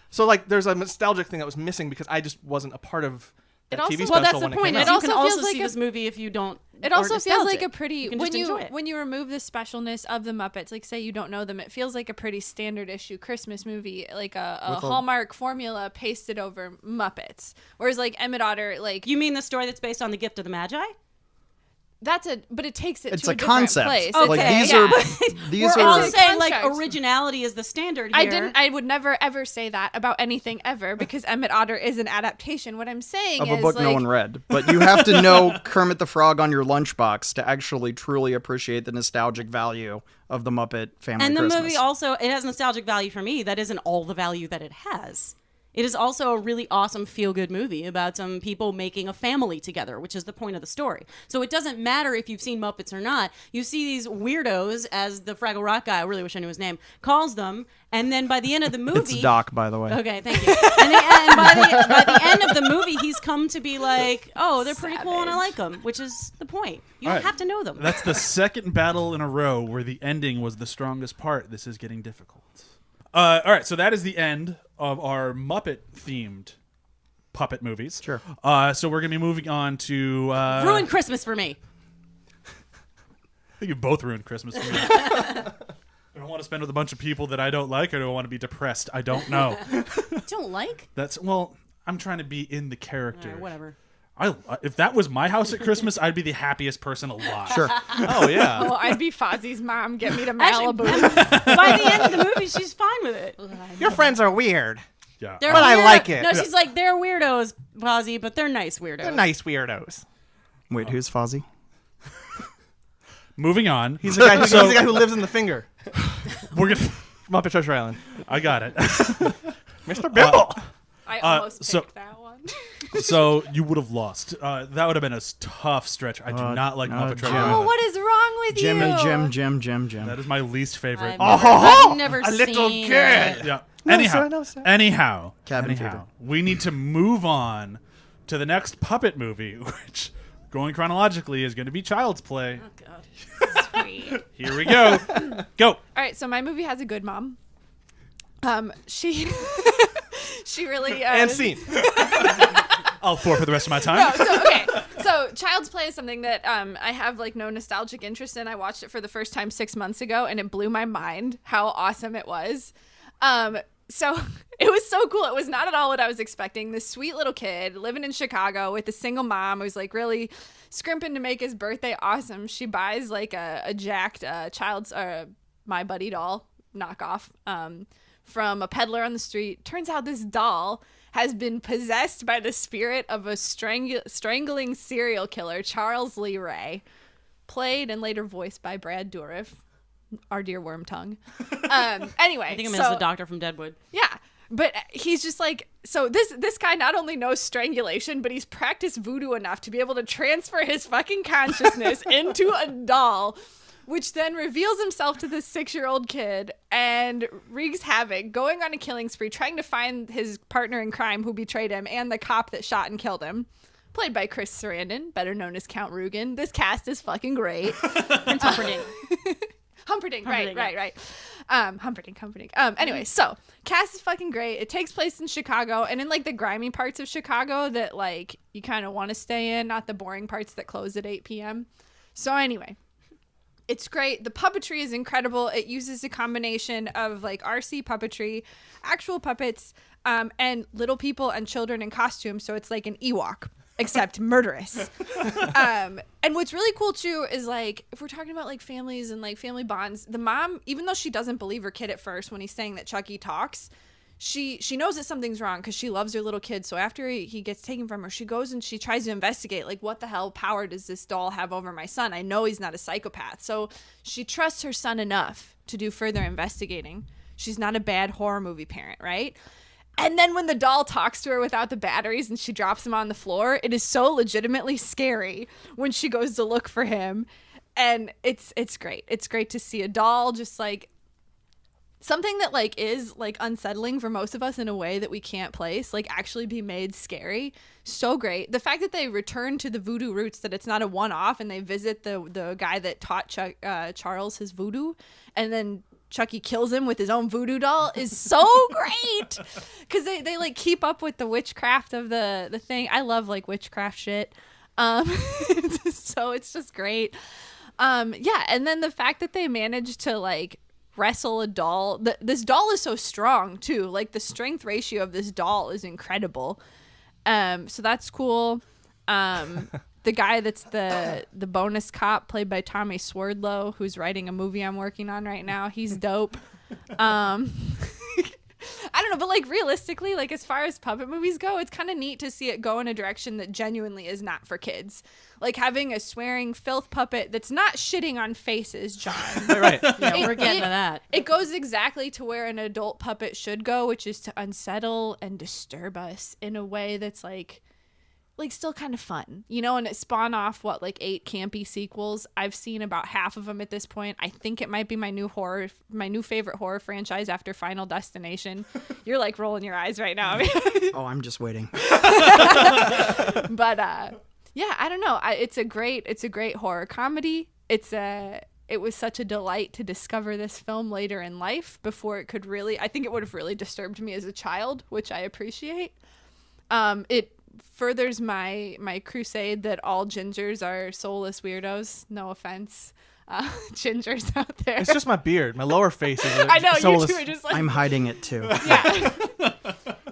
Speaker 2: So like, there's a nostalgic thing that was missing because I just wasn't a part of that
Speaker 4: also-
Speaker 2: TV
Speaker 4: well,
Speaker 2: special
Speaker 3: Well, that's the
Speaker 2: when
Speaker 3: point.
Speaker 2: it
Speaker 3: Is
Speaker 2: came
Speaker 3: you
Speaker 2: out.
Speaker 3: can
Speaker 4: also
Speaker 3: also
Speaker 4: feels
Speaker 3: see
Speaker 4: like
Speaker 3: this movie if you don't.
Speaker 4: It
Speaker 3: are
Speaker 4: also feels like
Speaker 3: nostalgic.
Speaker 4: a pretty
Speaker 3: You can
Speaker 4: when
Speaker 3: just
Speaker 4: you
Speaker 3: enjoy it.
Speaker 4: when you remove the specialness of the Muppets, like say you don't know them, it feels like a pretty standard issue Christmas movie, like a Hallmark formula pasted over Muppets. Whereas like Emmett Otter, like
Speaker 3: You mean the story that's based on the Gift of the Magi?
Speaker 4: but it takes it
Speaker 5: It's
Speaker 4: to a
Speaker 5: a
Speaker 4: different
Speaker 5: concept.
Speaker 4: place.
Speaker 5: Like,
Speaker 3: Okay,
Speaker 5: these
Speaker 3: yeah.
Speaker 5: are these
Speaker 3: We're all
Speaker 5: are
Speaker 4: It's a
Speaker 3: saying like
Speaker 4: construct.
Speaker 3: originality is the standard here.
Speaker 4: I would never ever say that about anything ever because Emmett Otter is an adaptation. What I'm saying
Speaker 5: of
Speaker 4: is
Speaker 5: a book
Speaker 4: like,
Speaker 5: no one read. But you have to know Kermit the Frog on your lunchbox to actually truly appreciate the nostalgic value of the Muppet Family
Speaker 3: And the
Speaker 5: Christmas.
Speaker 3: movie also, it has nostalgic value for me. That isn't all the value that it has. It is also a really awesome feel-good movie about some people making a family together, which is the point of the story. So it doesn't matter if you've seen Muppets or not. You see these weirdos, as the Fraggle Rock guy, I really wish I knew his name, calls them, and then by the end of the movie...
Speaker 5: It's Doc, by the way.
Speaker 3: Okay, thank you. And by the end of the movie, he's come to be like, oh, they're pretty cool and I like them, which is the point. You
Speaker 1: All
Speaker 3: don't
Speaker 1: right.
Speaker 3: have to know them.
Speaker 1: That's the second battle in a row where the ending was the strongest part. This is getting difficult. All right, so that is the end of our Muppet-themed puppet movies.
Speaker 5: Sure.
Speaker 1: So we're going to be moving on to...
Speaker 3: Ruined Christmas for me.
Speaker 1: I think you both ruined Christmas for me. I don't want to spend with a bunch of people that I don't like, or do I want to be depressed? I don't know.
Speaker 3: Don't like?
Speaker 1: Well, I'm trying to be in the character.
Speaker 3: All right, whatever.
Speaker 1: If that was my house at Christmas, I'd be the happiest person alive.
Speaker 5: Sure.
Speaker 2: Oh yeah.
Speaker 4: Oh, I'd be Fozzie's mom. Get me to
Speaker 3: Actually,
Speaker 4: Malibu.
Speaker 3: by the end of the movie, she's fine with it.
Speaker 2: Your friends are weird.
Speaker 1: Yeah.
Speaker 3: They're
Speaker 2: But I
Speaker 3: weird-
Speaker 2: like it.
Speaker 3: No, she's like, they're weirdos, Fozzie, but they're nice weirdos.
Speaker 2: They're nice weirdos.
Speaker 5: Wait, who's Fozzie?
Speaker 1: Moving on.
Speaker 2: He's the guy who lives in the finger.
Speaker 1: We're gonna.
Speaker 2: Muppet Treasure Island.
Speaker 1: I got it.
Speaker 2: Mr. Bimble.
Speaker 4: I almost picked
Speaker 1: so-
Speaker 4: that one.
Speaker 1: So you would have lost. That would have been a tough stretch. I do not like Muppet Treasure
Speaker 5: Jim.
Speaker 4: Oh,
Speaker 1: Island.
Speaker 4: what is wrong with
Speaker 5: Jim.
Speaker 1: That is my least favorite.
Speaker 3: I've never
Speaker 2: a little
Speaker 3: seen
Speaker 2: kid.
Speaker 3: it.
Speaker 1: Yeah.
Speaker 2: No,
Speaker 1: anyhow,
Speaker 2: sir, no, sir.
Speaker 1: anyhow,
Speaker 5: Cabin fever.
Speaker 1: we need to move on to the next puppet movie, which, going chronologically, is going to be Child's Play.
Speaker 3: Oh, God. Sweet.
Speaker 1: Here we go. Go.
Speaker 4: All right, so my movie has a good mom. She she really
Speaker 2: And scene.
Speaker 1: I'll for the rest of my time.
Speaker 4: No, so okay. So Child's Play is something that I have like no nostalgic interest in. I watched it for the first time 6 months ago, and it blew my mind how awesome it was. So it was so cool. It was not at all what I was expecting. This sweet little kid living in Chicago with a single mom who's like really scrimping to make his birthday awesome. She buys like a jacked child's My Buddy doll knockoff from a peddler on the street. Turns out this doll has been possessed by the spirit of a strangling serial killer, Charles Lee Ray, played and later voiced by Brad Dourif, our dear Wormtongue. Anyway,
Speaker 3: I think I'm the doctor from Deadwood.
Speaker 4: yeah, but he's just like, so this guy not only knows strangulation, but he's practiced voodoo enough to be able to transfer his fucking consciousness into a doll, which then reveals himself to this 6-year-old kid and wreaks havoc, going on a killing spree, trying to find his partner in crime who betrayed him and the cop that shot and killed him. Played by Chris Sarandon, better known as Count Rugen. This cast is fucking great.
Speaker 3: Prince Humperdinck.
Speaker 4: Humperdinck, right. Humperdinck. Anyway,
Speaker 3: Mm-hmm.
Speaker 4: so cast is fucking great. It takes place in Chicago and in like the grimy parts of Chicago that like you kind of want to stay in, not the boring parts that close at 8 p.m. So anyway, it's great. The puppetry is incredible. It uses a combination of like RC puppetry, actual puppets, and little people and children in costumes. So it's like an Ewok, except murderous. And what's really cool too is like if we're talking about like families and like family bonds, the mom, even though she doesn't believe her kid at first when he's saying that Chucky talks, she knows that something's wrong because she loves her little kid. So after he gets taken from her, she goes and she tries to investigate, like, what the hell power does this doll have over my son? I know he's not a psychopath. So she trusts her son enough to do further investigating. She's not a bad horror movie parent, right? And then when the doll talks to her without the batteries and she drops him on the floor, it is so legitimately scary when she goes to look for him. And it's great. It's great to see a doll just like something that like is like unsettling for most of us in a way that we can't place, like actually be made scary. So great. The fact that they return to the voodoo roots, that it's not a one-off, and they visit the guy that taught Charles his voodoo, and then Chucky kills him with his own voodoo doll is so great. Because they like keep up with the witchcraft of the thing. I love like witchcraft shit. So it's just great. Yeah, and then the fact that they managed to like wrestle a doll. This doll is so strong too. Like the strength ratio of this doll is incredible. So that's cool. The guy that's the bonus cop, played by Tommy Swerdlow, who's writing a movie I'm working on right now. He's dope. I don't know, but like realistically, like as far as puppet movies go, it's kind of neat to see it go in a direction that genuinely is not for kids. Like having a swearing filth puppet that's not shitting on faces, John.
Speaker 2: Right.
Speaker 3: Yeah, we're getting to that.
Speaker 4: It goes exactly to where an adult puppet should go, which is to unsettle and disturb us in a way that's like still kind of fun, you know. And it spawned off what, like 8 campy sequels. I've seen about half of them at this point. I think it might be my new favorite horror franchise after Final Destination. You're like rolling your eyes right now.
Speaker 5: Oh, I'm just waiting.
Speaker 4: But yeah, I don't know. It's a great horror comedy. It's it was such a delight to discover this film later in life before it could really, I think it would have really disturbed me as a child, which I appreciate. It furthers my crusade that all gingers are soulless weirdos. No offense, gingers out there.
Speaker 2: It's just my beard. My lower face is
Speaker 4: I know,
Speaker 2: soulless.
Speaker 4: you two are just like...
Speaker 5: I'm hiding it too.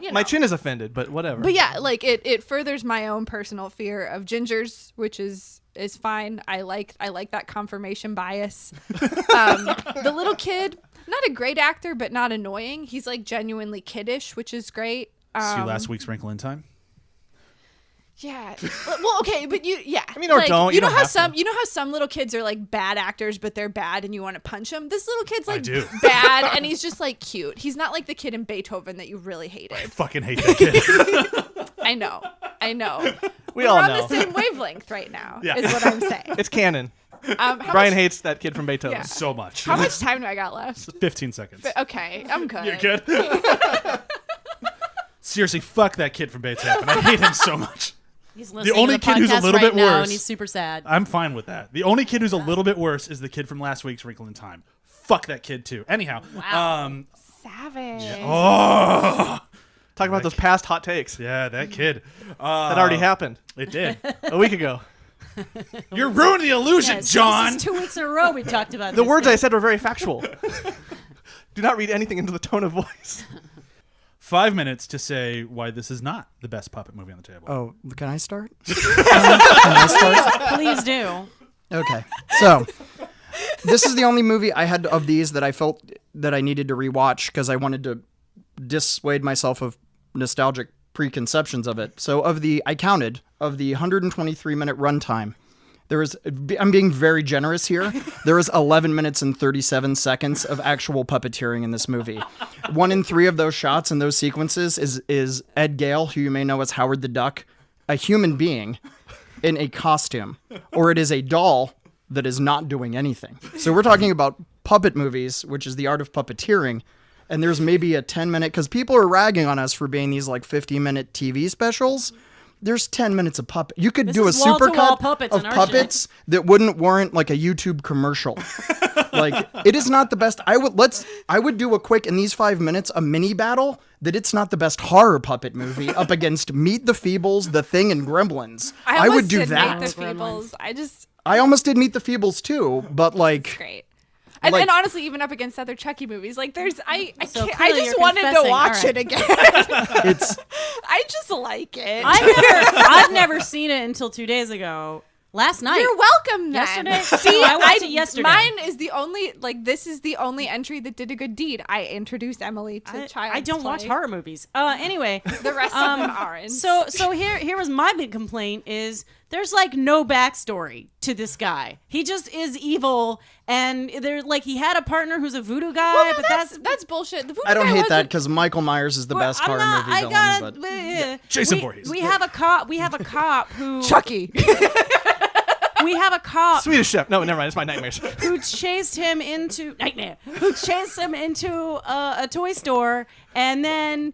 Speaker 4: Yeah.
Speaker 2: My chin is offended, but whatever.
Speaker 4: But yeah, like it furthers my own personal fear of gingers, which is fine. I like that confirmation bias. The little kid, not a great actor, but not annoying. He's like genuinely kiddish, which is great.
Speaker 1: See last week's Wrinkle in Time.
Speaker 4: Yeah. Well, okay, but
Speaker 2: I mean, or don't.
Speaker 4: You know how
Speaker 2: have to.
Speaker 4: some little kids are like bad actors, but they're bad, and you want to punch them. This little kid's like
Speaker 1: do.
Speaker 4: bad, and he's just like cute. He's not like the kid in Beethoven that you really hated.
Speaker 1: I fucking hate that kid.
Speaker 4: I know.
Speaker 2: We
Speaker 4: We're
Speaker 2: all
Speaker 4: on
Speaker 2: know.
Speaker 4: the same wavelength right now.
Speaker 1: Yeah.
Speaker 4: Is what I'm saying.
Speaker 2: It's canon.
Speaker 4: How
Speaker 2: Brian
Speaker 4: much,
Speaker 2: hates that kid from Beethoven.
Speaker 4: Yeah.
Speaker 1: So much.
Speaker 4: how much time do I got left?
Speaker 1: 15 seconds.
Speaker 4: Okay, I'm good.
Speaker 1: You're good? Seriously, fuck that kid from Beethoven. I hate him so much.
Speaker 3: He's listening
Speaker 1: only
Speaker 3: to the
Speaker 1: kid who's a
Speaker 3: podcast
Speaker 1: little
Speaker 3: right
Speaker 1: bit
Speaker 3: now,
Speaker 1: worse-
Speaker 3: and he's super sad.
Speaker 1: I'm fine with that. The only kid who's a little bit worse is the kid from last week's Wrinkle in Time. Fuck that kid too. Anyhow.
Speaker 3: Wow.
Speaker 4: Savage.
Speaker 1: Oh.
Speaker 2: Talk about those past hot takes
Speaker 1: Yeah, that kid.
Speaker 2: that already happened
Speaker 1: It did.
Speaker 2: a week ago.
Speaker 1: You're ruining the illusion,
Speaker 3: Yeah, so
Speaker 1: John.
Speaker 3: This is 2 weeks in a row we talked about
Speaker 2: The
Speaker 3: this
Speaker 2: words
Speaker 3: thing.
Speaker 2: I said were very factual. Do not read anything into the tone of voice.
Speaker 1: 5 minutes to say why this is not the best puppet movie on the table.
Speaker 5: Oh, can I start? Can I start?
Speaker 3: Please do.
Speaker 5: Okay. So, this is the only movie I had of these that I felt that I needed to rewatch because I wanted to dissuade myself of nostalgic preconceptions of it. So, I counted of the 123-minute runtime. I'm being very generous here. There is 11 minutes and 37 seconds of actual puppeteering in this movie. 1 in 3 of those shots and those sequences is Ed Gale, who you may know as Howard the Duck, a human being in a costume, or it is a doll that is not doing anything. So we're talking about puppet movies, which is the art of puppeteering. And there's maybe a 10-minute, because people are ragging on us for being these like 50-minute TV specials. There's 10 minutes of puppet. You could do a
Speaker 3: is wall-to-wall
Speaker 5: supercut
Speaker 3: puppets
Speaker 5: of
Speaker 3: in our
Speaker 5: puppets that wouldn't warrant like a YouTube commercial. Like it is not the best. I would do a quick in these 5 minutes a mini battle that it's not the best horror puppet movie up against Meet the Feebles, The Thing, and Gremlins.
Speaker 4: I
Speaker 5: would
Speaker 4: almost
Speaker 5: do
Speaker 4: did
Speaker 5: that.
Speaker 4: Meet the Feebles.
Speaker 5: I almost did Meet the Feebles too, but like
Speaker 4: Great. And,
Speaker 5: Like-
Speaker 4: and honestly, even up against other Chucky movies, like
Speaker 3: So
Speaker 4: I
Speaker 3: clearly
Speaker 4: just
Speaker 3: you're
Speaker 4: wanted to
Speaker 3: confessing.
Speaker 4: watch
Speaker 3: All right.
Speaker 4: it again.
Speaker 5: it's
Speaker 4: I just like it.
Speaker 3: I've never seen it until 2 days ago. Last night.
Speaker 4: You're welcome then.
Speaker 3: Yesterday?
Speaker 4: See,
Speaker 3: No, I watched it yesterday.
Speaker 4: Mine is the only, this is the only entry that did a good deed. I introduced Emily to Child's
Speaker 3: I don't watch
Speaker 4: Play.
Speaker 3: horror movies. Anyway,
Speaker 4: The rest of them aren't.
Speaker 3: so here was my big complaint is there's like no backstory to this guy. He just is evil, and there's like he had a partner who's a voodoo guy,
Speaker 4: well, no,
Speaker 3: but
Speaker 4: that's bullshit. The voodoo
Speaker 5: I don't
Speaker 4: guy
Speaker 5: hate that
Speaker 4: wasn't-
Speaker 5: because Michael Myers is the
Speaker 3: Well,
Speaker 5: best
Speaker 3: I'm
Speaker 5: horror
Speaker 3: not-
Speaker 5: movie
Speaker 3: I
Speaker 5: villain.
Speaker 3: got
Speaker 5: But
Speaker 1: Jason Voorhees.
Speaker 3: We have a cop who
Speaker 4: Chucky.
Speaker 3: we have a cop
Speaker 2: Swedish Chef. No, never mind. It's my nightmares.
Speaker 3: who chased him into a toy store, and then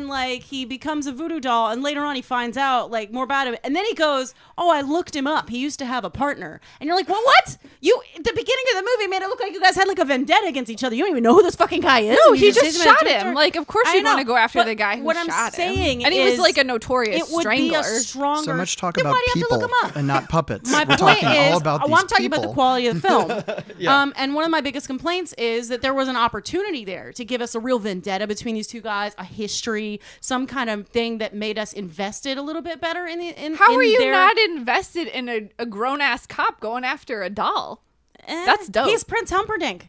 Speaker 3: like he becomes a voodoo doll, and later on he finds out like more about him, and then he goes, "Oh, I looked him up. He used to have a partner." And you're like, "Well, what? You at the beginning of the movie made it look like you guys had like a vendetta against each other. You don't even know who this fucking guy is."
Speaker 4: No,
Speaker 3: And
Speaker 4: he
Speaker 3: you
Speaker 4: just
Speaker 3: chase in a
Speaker 4: shot
Speaker 3: toy
Speaker 4: him.
Speaker 3: store.
Speaker 4: Like, of course
Speaker 3: I
Speaker 4: you'd want
Speaker 3: know,
Speaker 4: to go after
Speaker 3: but
Speaker 4: the guy who
Speaker 3: what I'm
Speaker 4: shot him.
Speaker 3: saying
Speaker 4: And he was
Speaker 3: is
Speaker 4: like a notorious
Speaker 3: it would
Speaker 4: strangler.
Speaker 3: be a stronger.
Speaker 5: so much talk
Speaker 3: Then
Speaker 5: about
Speaker 3: why do you have to
Speaker 5: people
Speaker 3: look him up?
Speaker 5: and not puppets.
Speaker 3: My
Speaker 5: We're
Speaker 3: point
Speaker 5: talking
Speaker 3: is,
Speaker 5: all about these
Speaker 3: I'm talking
Speaker 5: people.
Speaker 3: about the quality of the film. And one of my biggest complaints is that there was an opportunity there to give us a real vendetta between these two guys, a history, some kind of thing that made us invested a little bit better in the.
Speaker 4: How
Speaker 3: in
Speaker 4: are you
Speaker 3: their,
Speaker 4: not invested in a grown ass cop going after a doll? That's dope.
Speaker 3: He's Prince Humperdinck.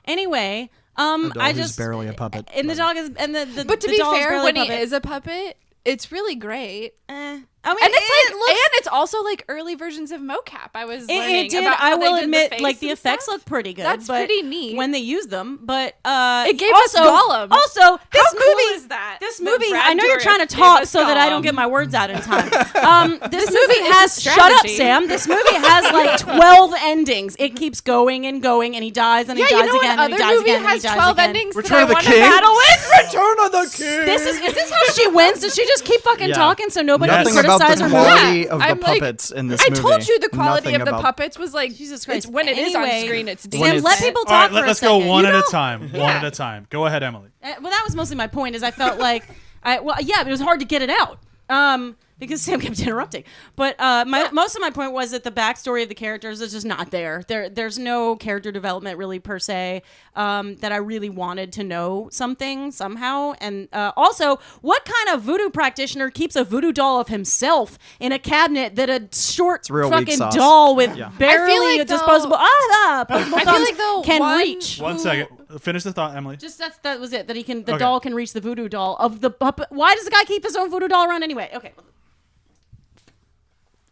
Speaker 3: Anyway,
Speaker 5: A doll
Speaker 3: I
Speaker 5: who's
Speaker 3: just
Speaker 5: barely a puppet.
Speaker 3: and the dog is and the
Speaker 4: But to
Speaker 3: the
Speaker 4: be
Speaker 3: doll is
Speaker 4: fair,
Speaker 3: barely
Speaker 4: when
Speaker 3: a
Speaker 4: he
Speaker 3: puppet.
Speaker 4: is a puppet, it's really great.
Speaker 3: I mean,
Speaker 4: And it's
Speaker 3: it looks.
Speaker 4: and it's also like early versions of mocap. I was learning
Speaker 3: It did.
Speaker 4: about how
Speaker 3: I
Speaker 4: they
Speaker 3: will
Speaker 4: did
Speaker 3: admit,
Speaker 4: face
Speaker 3: like the
Speaker 4: and
Speaker 3: effects
Speaker 4: stuff.
Speaker 3: look pretty good.
Speaker 4: That's
Speaker 3: but
Speaker 4: pretty neat.
Speaker 3: when they use them. But
Speaker 4: It gave us Gollum.
Speaker 3: Also, this
Speaker 4: How cool
Speaker 3: movie
Speaker 4: is that?
Speaker 3: This
Speaker 4: That
Speaker 3: movie.
Speaker 4: Brad
Speaker 3: I know you're
Speaker 4: Dourif
Speaker 3: trying to
Speaker 4: gave
Speaker 3: talk
Speaker 4: us
Speaker 3: so that I don't
Speaker 4: Gollum.
Speaker 3: get my words out in time. This
Speaker 4: is
Speaker 3: movie
Speaker 4: a
Speaker 3: has. Shut up,
Speaker 4: strategy.
Speaker 3: Sam. This movie has like 12 endings. It keeps going and going, and he dies and he
Speaker 4: Yeah,
Speaker 3: dies
Speaker 4: you know
Speaker 3: again
Speaker 4: what
Speaker 3: and he
Speaker 4: other
Speaker 3: dies
Speaker 4: movie
Speaker 3: again and he
Speaker 4: has
Speaker 3: dies
Speaker 4: 12
Speaker 3: again.
Speaker 4: endings
Speaker 2: Return
Speaker 4: that
Speaker 2: of
Speaker 4: I
Speaker 2: the
Speaker 4: want to
Speaker 2: King?
Speaker 4: battle with?
Speaker 5: Return of the King.
Speaker 3: Is this how she wins? Does she just keep fucking
Speaker 5: Yeah.
Speaker 3: talking so nobody
Speaker 5: Nothing
Speaker 3: can
Speaker 5: about
Speaker 3: criticize
Speaker 5: the
Speaker 3: her
Speaker 5: quality
Speaker 3: movie.
Speaker 5: of the
Speaker 4: I'm like,
Speaker 5: puppets in this
Speaker 4: I
Speaker 5: movie.
Speaker 4: told you the quality
Speaker 5: Nothing
Speaker 4: of the
Speaker 5: about-
Speaker 4: puppets was like
Speaker 3: Jesus Christ.
Speaker 4: It's, when it is on
Speaker 3: Anyway,
Speaker 4: screen, it's
Speaker 5: When
Speaker 3: Sam,
Speaker 4: decent.
Speaker 5: it's-
Speaker 3: let people
Speaker 1: All right,
Speaker 3: talk for a
Speaker 1: let's go
Speaker 3: second.
Speaker 1: one
Speaker 3: You
Speaker 1: at
Speaker 3: know-
Speaker 1: a time. One
Speaker 4: Yeah.
Speaker 1: at a time. Go ahead, Emily.
Speaker 3: Well, that was mostly my point. Is I felt like, it was hard to get it out. Because Sam kept interrupting. But most of my point was that the backstory of the characters is just not there. There's no character development really per se that I really wanted to know something somehow. And also, what kind of voodoo practitioner keeps a voodoo doll of himself in a cabinet that a short
Speaker 5: real weak
Speaker 3: fucking
Speaker 5: sauce.
Speaker 3: doll with
Speaker 5: Yeah.
Speaker 3: barely
Speaker 4: like,
Speaker 3: a disposable
Speaker 4: I feel
Speaker 3: thumbs
Speaker 4: like, though,
Speaker 3: can
Speaker 4: one-
Speaker 3: reach?
Speaker 1: One second. Finish the thought, Emily.
Speaker 3: Just that was it. That the
Speaker 1: Okay.
Speaker 3: doll can reach the voodoo doll of the puppet. Why does the guy keep his own voodoo doll around anyway? Okay.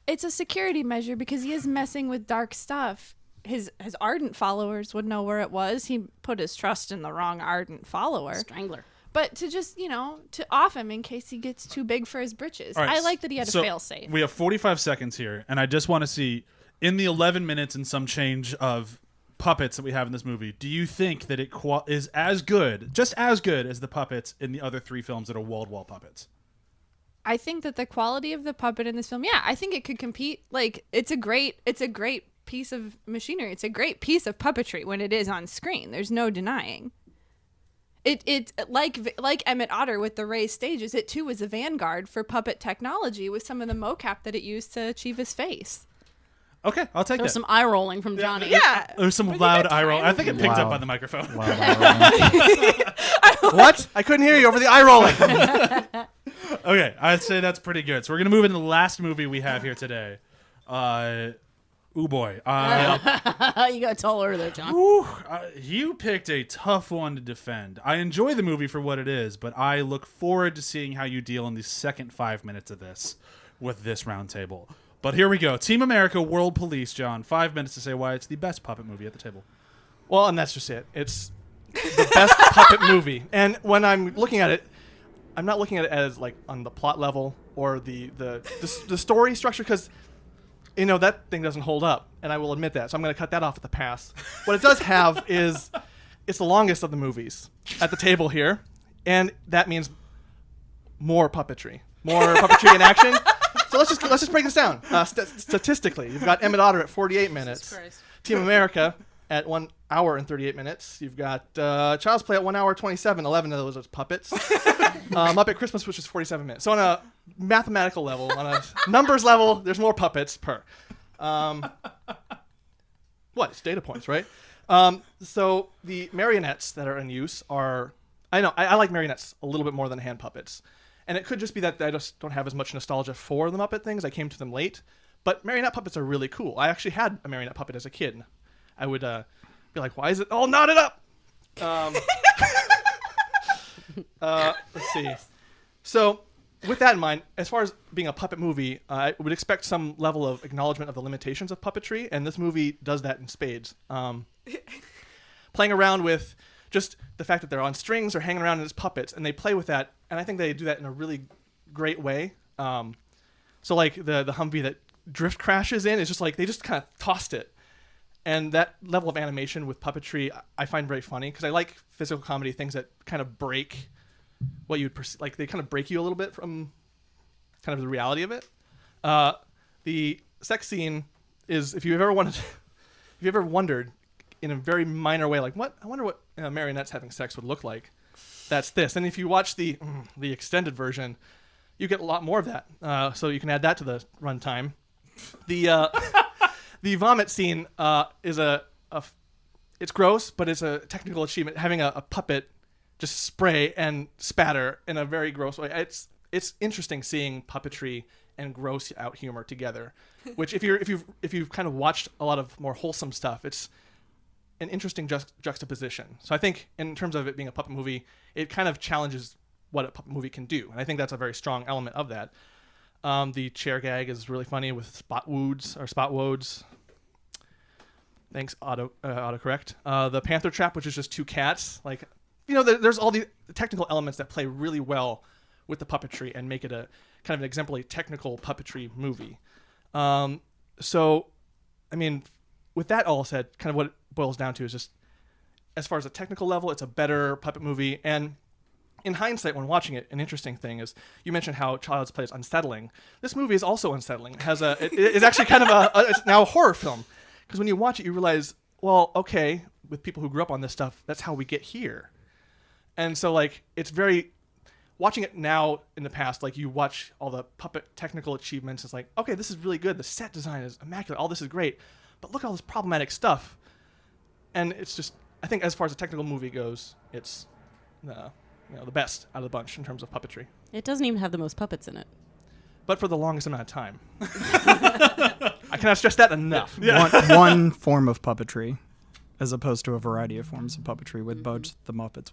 Speaker 4: It's a security measure because he is messing with dark stuff. His ardent followers would know where it was. He put his trust in the wrong ardent follower.
Speaker 3: Strangler.
Speaker 4: But to just, to off him in case he gets too big for his britches.
Speaker 1: All right,
Speaker 4: I like that he had
Speaker 1: so
Speaker 4: a fail safe.
Speaker 1: We have 45 seconds here, and I just want to see, in the 11 minutes and some change of puppets that we have in this movie, do you think that it is as good, just as good as the puppets in the other 3 films that are wall-to-wall puppets?
Speaker 4: I think that the quality of the puppet in this film, I think it could compete. Like, it's a great piece of machinery. It's a great piece of puppetry when it is on screen. There's no denying. It like Emmett Otter with the raised stages. It too was a vanguard for puppet technology with some of the mocap that it used to achieve his face.
Speaker 1: Okay, I'll take
Speaker 3: There was
Speaker 1: that.
Speaker 3: some eye rolling from Johnny.
Speaker 4: Yeah.
Speaker 1: There's some loud eye roll. I think it picked up
Speaker 5: Wow.
Speaker 1: on the microphone.
Speaker 2: What? I couldn't hear you over the eye rolling.
Speaker 1: Okay, I'd say that's pretty good. So we're gonna move into the last movie we have here today. Ooh boy.
Speaker 3: You got taller there, John.
Speaker 1: You picked a tough one to defend. I enjoy the movie for what it is, but I look forward to seeing how you deal in the second 5 minutes of this with this roundtable. But here we go. Team America World Police, John. 5 minutes to say why it's the best puppet movie at the table.
Speaker 2: Well, and that's just it. It's the best puppet movie. And when I'm looking at it, I'm not looking at it as like on the plot level or the story structure, because that thing doesn't hold up, and I will admit that. So I'm going to cut that off at the pass. What it does have is it's the longest of the movies at the table here, and that means more puppetry in action. So let's just break this down. Statistically, you've got Emmett Otter at 48 minutes.
Speaker 3: Christ.
Speaker 2: Team America at 1 hour and 38 minutes. You've got Child's Play at 1 hour 27. 11 of those are puppets. Muppet Christmas, which is 47 minutes. So on a mathematical level, on a numbers level, there's more puppets per. It's data points, right? So the marionettes that are in use are... I like marionettes a little bit more than hand puppets. And it could just be that I just don't have as much nostalgia for the Muppet things. I came to them late. But marionette puppets are really cool. I actually had a marionette puppet as a kid. I would be like, why is it all knotted up? Let's see. So with that in mind, as far as being a puppet movie, I would expect some level of acknowledgement of the limitations of puppetry, and this movie does that in spades. Playing around with just the fact that they're on strings or hanging around as puppets, and they play with that, and I think they do that in a really great way. So like the Humvee that drift crashes in is just like they just kind of tossed it. And that level of animation with puppetry I find very funny, because I like physical comedy, things that kind of break what you'd like, they kind of break you a little bit from kind of the reality of it. The sex scene is, if you've ever wondered in a very minor way, like, I wonder what marionettes having sex would look like, that's this. And if you watch the extended version, you get a lot more of that. So you can add that to the runtime. The vomit scene is it's gross, but it's a technical achievement. Having a puppet just spray and spatter in a very gross way. It's interesting seeing puppetry and gross out humor together. Which if you've kind of watched a lot of more wholesome stuff, it's an interesting juxtaposition. So I think in terms of it being a puppet movie, it kind of challenges what a puppet movie can do, and I think that's a very strong element of that. The chair gag is really funny with spot woads. Thanks, autocorrect. The panther trap, which is just 2 cats. Like, there's all the technical elements that play really well with the puppetry and make it a kind of an exemplary technical puppetry movie. So, I mean, with that all said, kind of what it boils down to is just, as far as a technical level, it's a better puppet movie. And in hindsight, when watching it, an interesting thing is you mentioned how Child's Play is unsettling. This movie is also unsettling. It has it's actually kind of it's now a horror film, because when you watch it, you realize, well, okay, with people who grew up on this stuff, that's how we get here. And so, like, it's very, watching it now in the past, like, you watch all the puppet technical achievements, it's like, okay, this is really good. The set design is immaculate. All this is great. But look at all this problematic stuff. And it's just, I think as far as a technical movie goes, it's the best out of the bunch in terms of puppetry.
Speaker 3: It doesn't even have the most puppets in it.
Speaker 2: But for the longest amount of time. I cannot stress that enough.
Speaker 5: One form of puppetry, as opposed to a variety of forms of puppetry with both the Muppets.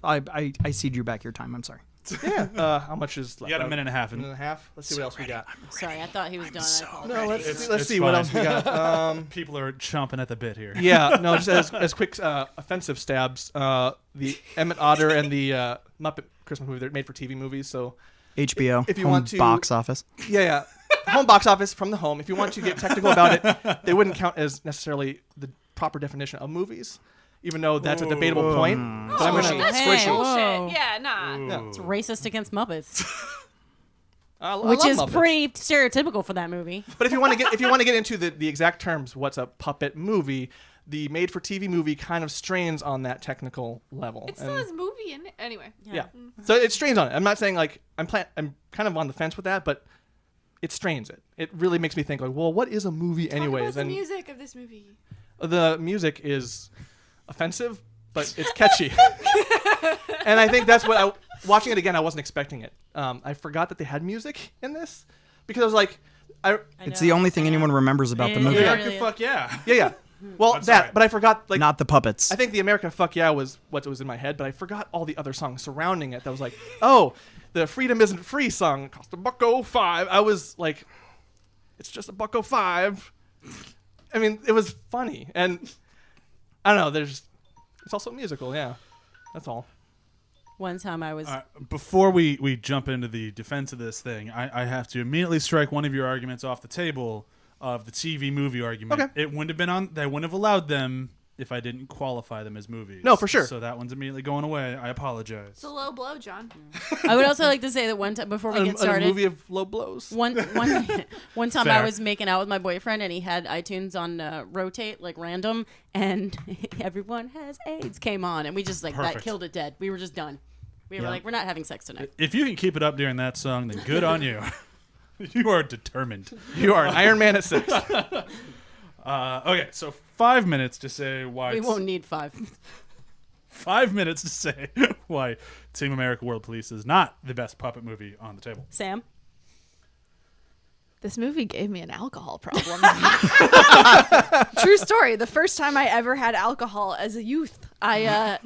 Speaker 5: I cede you back your time. I'm sorry.
Speaker 2: Yeah. How much is left?
Speaker 1: You got a minute and a half.
Speaker 2: Minute and a half. Let's see what else we got.
Speaker 3: Sorry, I thought he was done.
Speaker 2: No, let's
Speaker 1: It's
Speaker 2: see what
Speaker 1: fine.
Speaker 2: else we got.
Speaker 1: People are chomping at the bit here.
Speaker 2: Yeah, no, just as quick offensive stabs. The Emmett Otter and the Muppet Christmas movie, they're made for TV movies, so
Speaker 5: HBO.
Speaker 2: If you
Speaker 5: home
Speaker 2: want to-
Speaker 5: box office.
Speaker 2: yeah. Home box office from the home. If you want to get technical about it, they wouldn't count as necessarily the proper definition of movies, even though that's a debatable point. But I'm gonna
Speaker 4: That's
Speaker 3: Hey,
Speaker 4: bullshit.
Speaker 3: whoa.
Speaker 4: Yeah, nah.
Speaker 2: Yeah.
Speaker 3: It's racist against Muppets,
Speaker 2: I
Speaker 3: which
Speaker 2: love
Speaker 3: is
Speaker 2: Muppets.
Speaker 3: pretty stereotypical for that movie.
Speaker 2: But if you want to get into the exact terms, what's a puppet movie? The made-for-TV movie kind of strains on that technical level.
Speaker 4: It still has movie in it. Anyway.
Speaker 2: Yeah. So it strains on it. I'm not saying like I'm kind of on the fence with that, but it strains it. It really makes me think like, well, what is a movie
Speaker 4: Talk
Speaker 2: anyways?
Speaker 4: about the
Speaker 2: And
Speaker 4: music of this movie.
Speaker 2: the music is offensive, but it's catchy. And I think that's what watching it again, I wasn't expecting it. I forgot that they had music in this because I was like,
Speaker 5: It's the only thing anyone remembers about the
Speaker 3: Yeah,
Speaker 5: movie.
Speaker 3: yeah.
Speaker 1: American
Speaker 3: really
Speaker 1: fuck yeah.
Speaker 2: yeah. Well,
Speaker 1: I'm sorry.
Speaker 2: but I forgot like
Speaker 5: Not the puppets.
Speaker 2: I think the American Fuck Yeah was what was in my head, but I forgot all the other songs surrounding it. That was like, oh, the Freedom Isn't Free song cost $1.05. I was like, it's just $1.05. I mean, it was funny, and I don't know. It's also musical, yeah. That's all.
Speaker 3: One time I was.
Speaker 1: Before we jump into the defense of this thing, I have to immediately strike one of your arguments off the table of the TV movie argument.
Speaker 2: Okay.
Speaker 1: It wouldn't have been on. They wouldn't have allowed them if I didn't qualify them as movies.
Speaker 2: No, for sure.
Speaker 1: So that one's immediately going away. I apologize.
Speaker 4: It's a low blow, John.
Speaker 3: I would also like to say that one time before we get
Speaker 2: A
Speaker 3: started,
Speaker 2: movie of low blows.
Speaker 3: one time
Speaker 1: Fair.
Speaker 3: I was making out with my boyfriend and he had iTunes on rotate like random, and Everyone Has AIDS came on, and we just like that
Speaker 1: Perfect.
Speaker 3: killed it dead. We were just done. We were
Speaker 5: Yeah.
Speaker 3: like, we're not having sex tonight.
Speaker 1: If you can keep it up during that song, then good on you. You are determined.
Speaker 2: You are an Iron Man at 6.
Speaker 1: Okay, so 5 minutes to say why.
Speaker 3: We
Speaker 1: it's-
Speaker 3: won't need 5.
Speaker 1: 5 minutes to say why Team America World Police is not the best puppet movie on the table.
Speaker 3: Sam.
Speaker 4: This movie gave me an alcohol problem. True story. The first time I ever had alcohol as a youth, I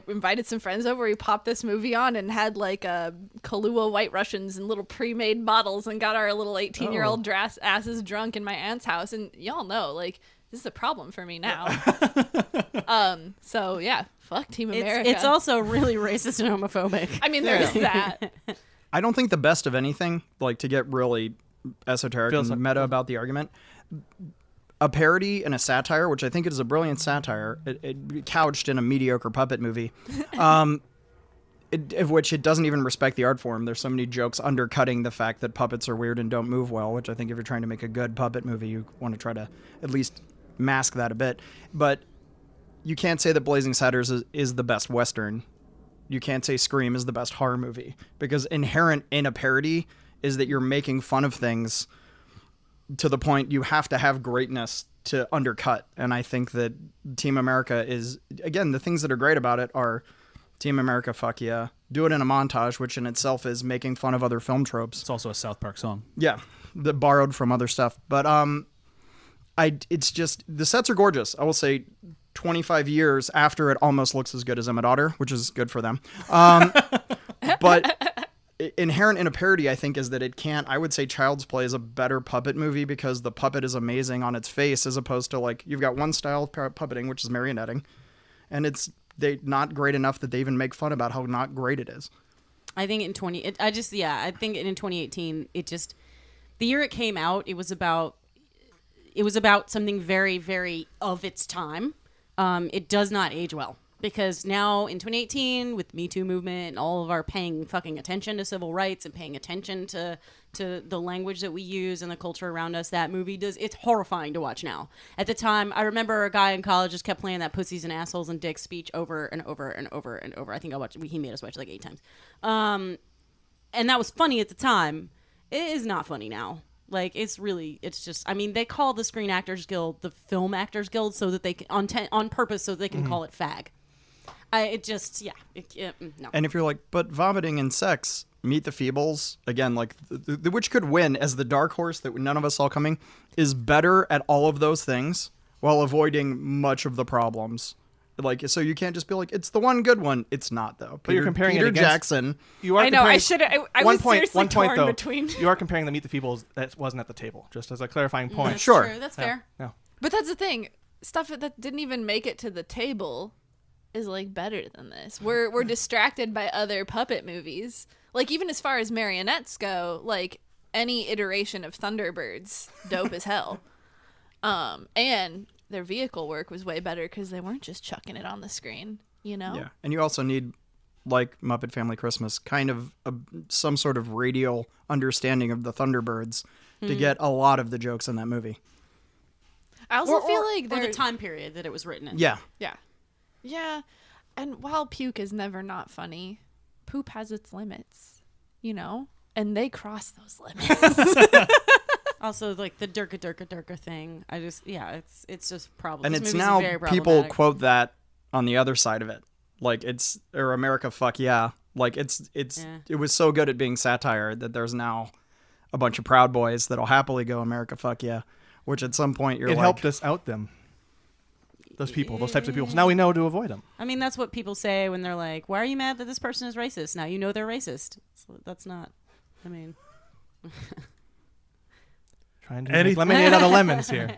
Speaker 4: invited some friends over. We popped this movie on and had like Kahlua White Russians in little pre-made bottles and got our little 18-year-old asses drunk in my aunt's house. And y'all know, like, this is a problem for me now. So yeah, fuck Team America.
Speaker 3: It's also really racist and homophobic.
Speaker 4: I mean, there's that.
Speaker 5: I don't think the best of anything, like to get really esoteric
Speaker 2: Feels
Speaker 5: and
Speaker 2: like-
Speaker 5: meta about the argument, a parody and a satire, which I think is a brilliant satire, it couched in a mediocre puppet movie, of which it doesn't even respect the art form. There's so many jokes undercutting the fact that puppets are weird and don't move well, which I think if you're trying to make a good puppet movie, you want to try to at least mask that a bit. But you can't say that Blazing Saddles is the best Western. You can't say Scream is the best horror movie, because inherent in a parody is that you're making fun of things to the point you have to have greatness to undercut. And I think that Team America is, again, the things that are great about it are Team America, fuck yeah. Do it in a montage, which in itself is making fun of other film tropes.
Speaker 1: It's also a South Park song.
Speaker 5: Yeah, that borrowed from other stuff. But it's just, the sets are gorgeous. I will say 25 years after it almost looks as good as Emmett Otter, which is good for them. But inherent in a parody, I think, is that it can't. I would say Child's Play is a better puppet movie because the puppet is amazing on its face, as opposed to like you've got one style of puppeting, which is marionetting, and they not great enough that they even make fun about how not great it is.
Speaker 3: I think in 2018, it just, the year it came out, it was about something very, very of its time. It does not age well. Because now in 2018, with Me Too movement and all of our paying fucking attention to civil rights and paying attention to the language that we use and the culture around us, that movie it's horrifying to watch now. At the time, I remember a guy in college just kept playing that pussies and assholes and dicks speech over and over and over and over. I think he made us watch it like 8 times. And that was funny at the time. It is not funny now. Like, it's just, I mean, they call the Screen Actors Guild the Film Actors Guild so that they can, on purpose, so they can call it fag. No.
Speaker 5: And if you're like, but vomiting and sex, Meet the Feebles, again, like, which could win as the dark horse that none of us saw coming, is better at all of those things while avoiding much of the problems. Like, so you can't just be like, it's the one good one. It's not, though.
Speaker 2: But you're comparing
Speaker 5: Peter
Speaker 2: it against
Speaker 5: Jackson.
Speaker 2: You are
Speaker 4: I know.
Speaker 2: comparing-
Speaker 4: I should. I
Speaker 2: one
Speaker 4: was
Speaker 2: point,
Speaker 4: seriously
Speaker 2: one point
Speaker 4: torn
Speaker 2: though.
Speaker 4: between.
Speaker 2: You are comparing the Meet the Feebles that wasn't at the table, just as a clarifying point.
Speaker 3: That's
Speaker 5: Sure.
Speaker 3: true. That's fair.
Speaker 2: Yeah.
Speaker 4: But that's the thing. Stuff that didn't even make it to the table is like better than this. We're distracted by other puppet movies. Like, even as far as marionettes go, like any iteration of Thunderbirds, dope as hell. And their vehicle work was way better because they weren't just chucking it on the screen, you know?
Speaker 5: Yeah. And you also need, like Muppet Family Christmas, kind of some sort of radial understanding of the Thunderbirds to get a lot of the jokes in that movie.
Speaker 4: I also feel like
Speaker 3: or
Speaker 4: they're
Speaker 3: the time period that it was written in.
Speaker 5: Yeah.
Speaker 4: Yeah. Yeah. And while puke is never not funny, poop has its limits, you know? And they cross those limits.
Speaker 3: Also, like the Durka thing. It's just problem.
Speaker 5: And
Speaker 3: This
Speaker 5: it's
Speaker 3: movie's
Speaker 5: now
Speaker 3: very
Speaker 5: people
Speaker 3: problematic.
Speaker 5: quote that on the other side of it. Like, or America fuck yeah. Like, it was so good at being satire that there's now a bunch of Proud Boys that'll happily go America fuck yeah, which at some point you're
Speaker 2: It
Speaker 5: like,
Speaker 2: helped us out them. Those people, those types of people. So now we know to avoid them.
Speaker 3: I mean, that's what people say when they're like, "Why are you mad that this person is racist?" Now you know they're racist. So that's not. I mean,
Speaker 2: Trying to make lemonade out of lemons here.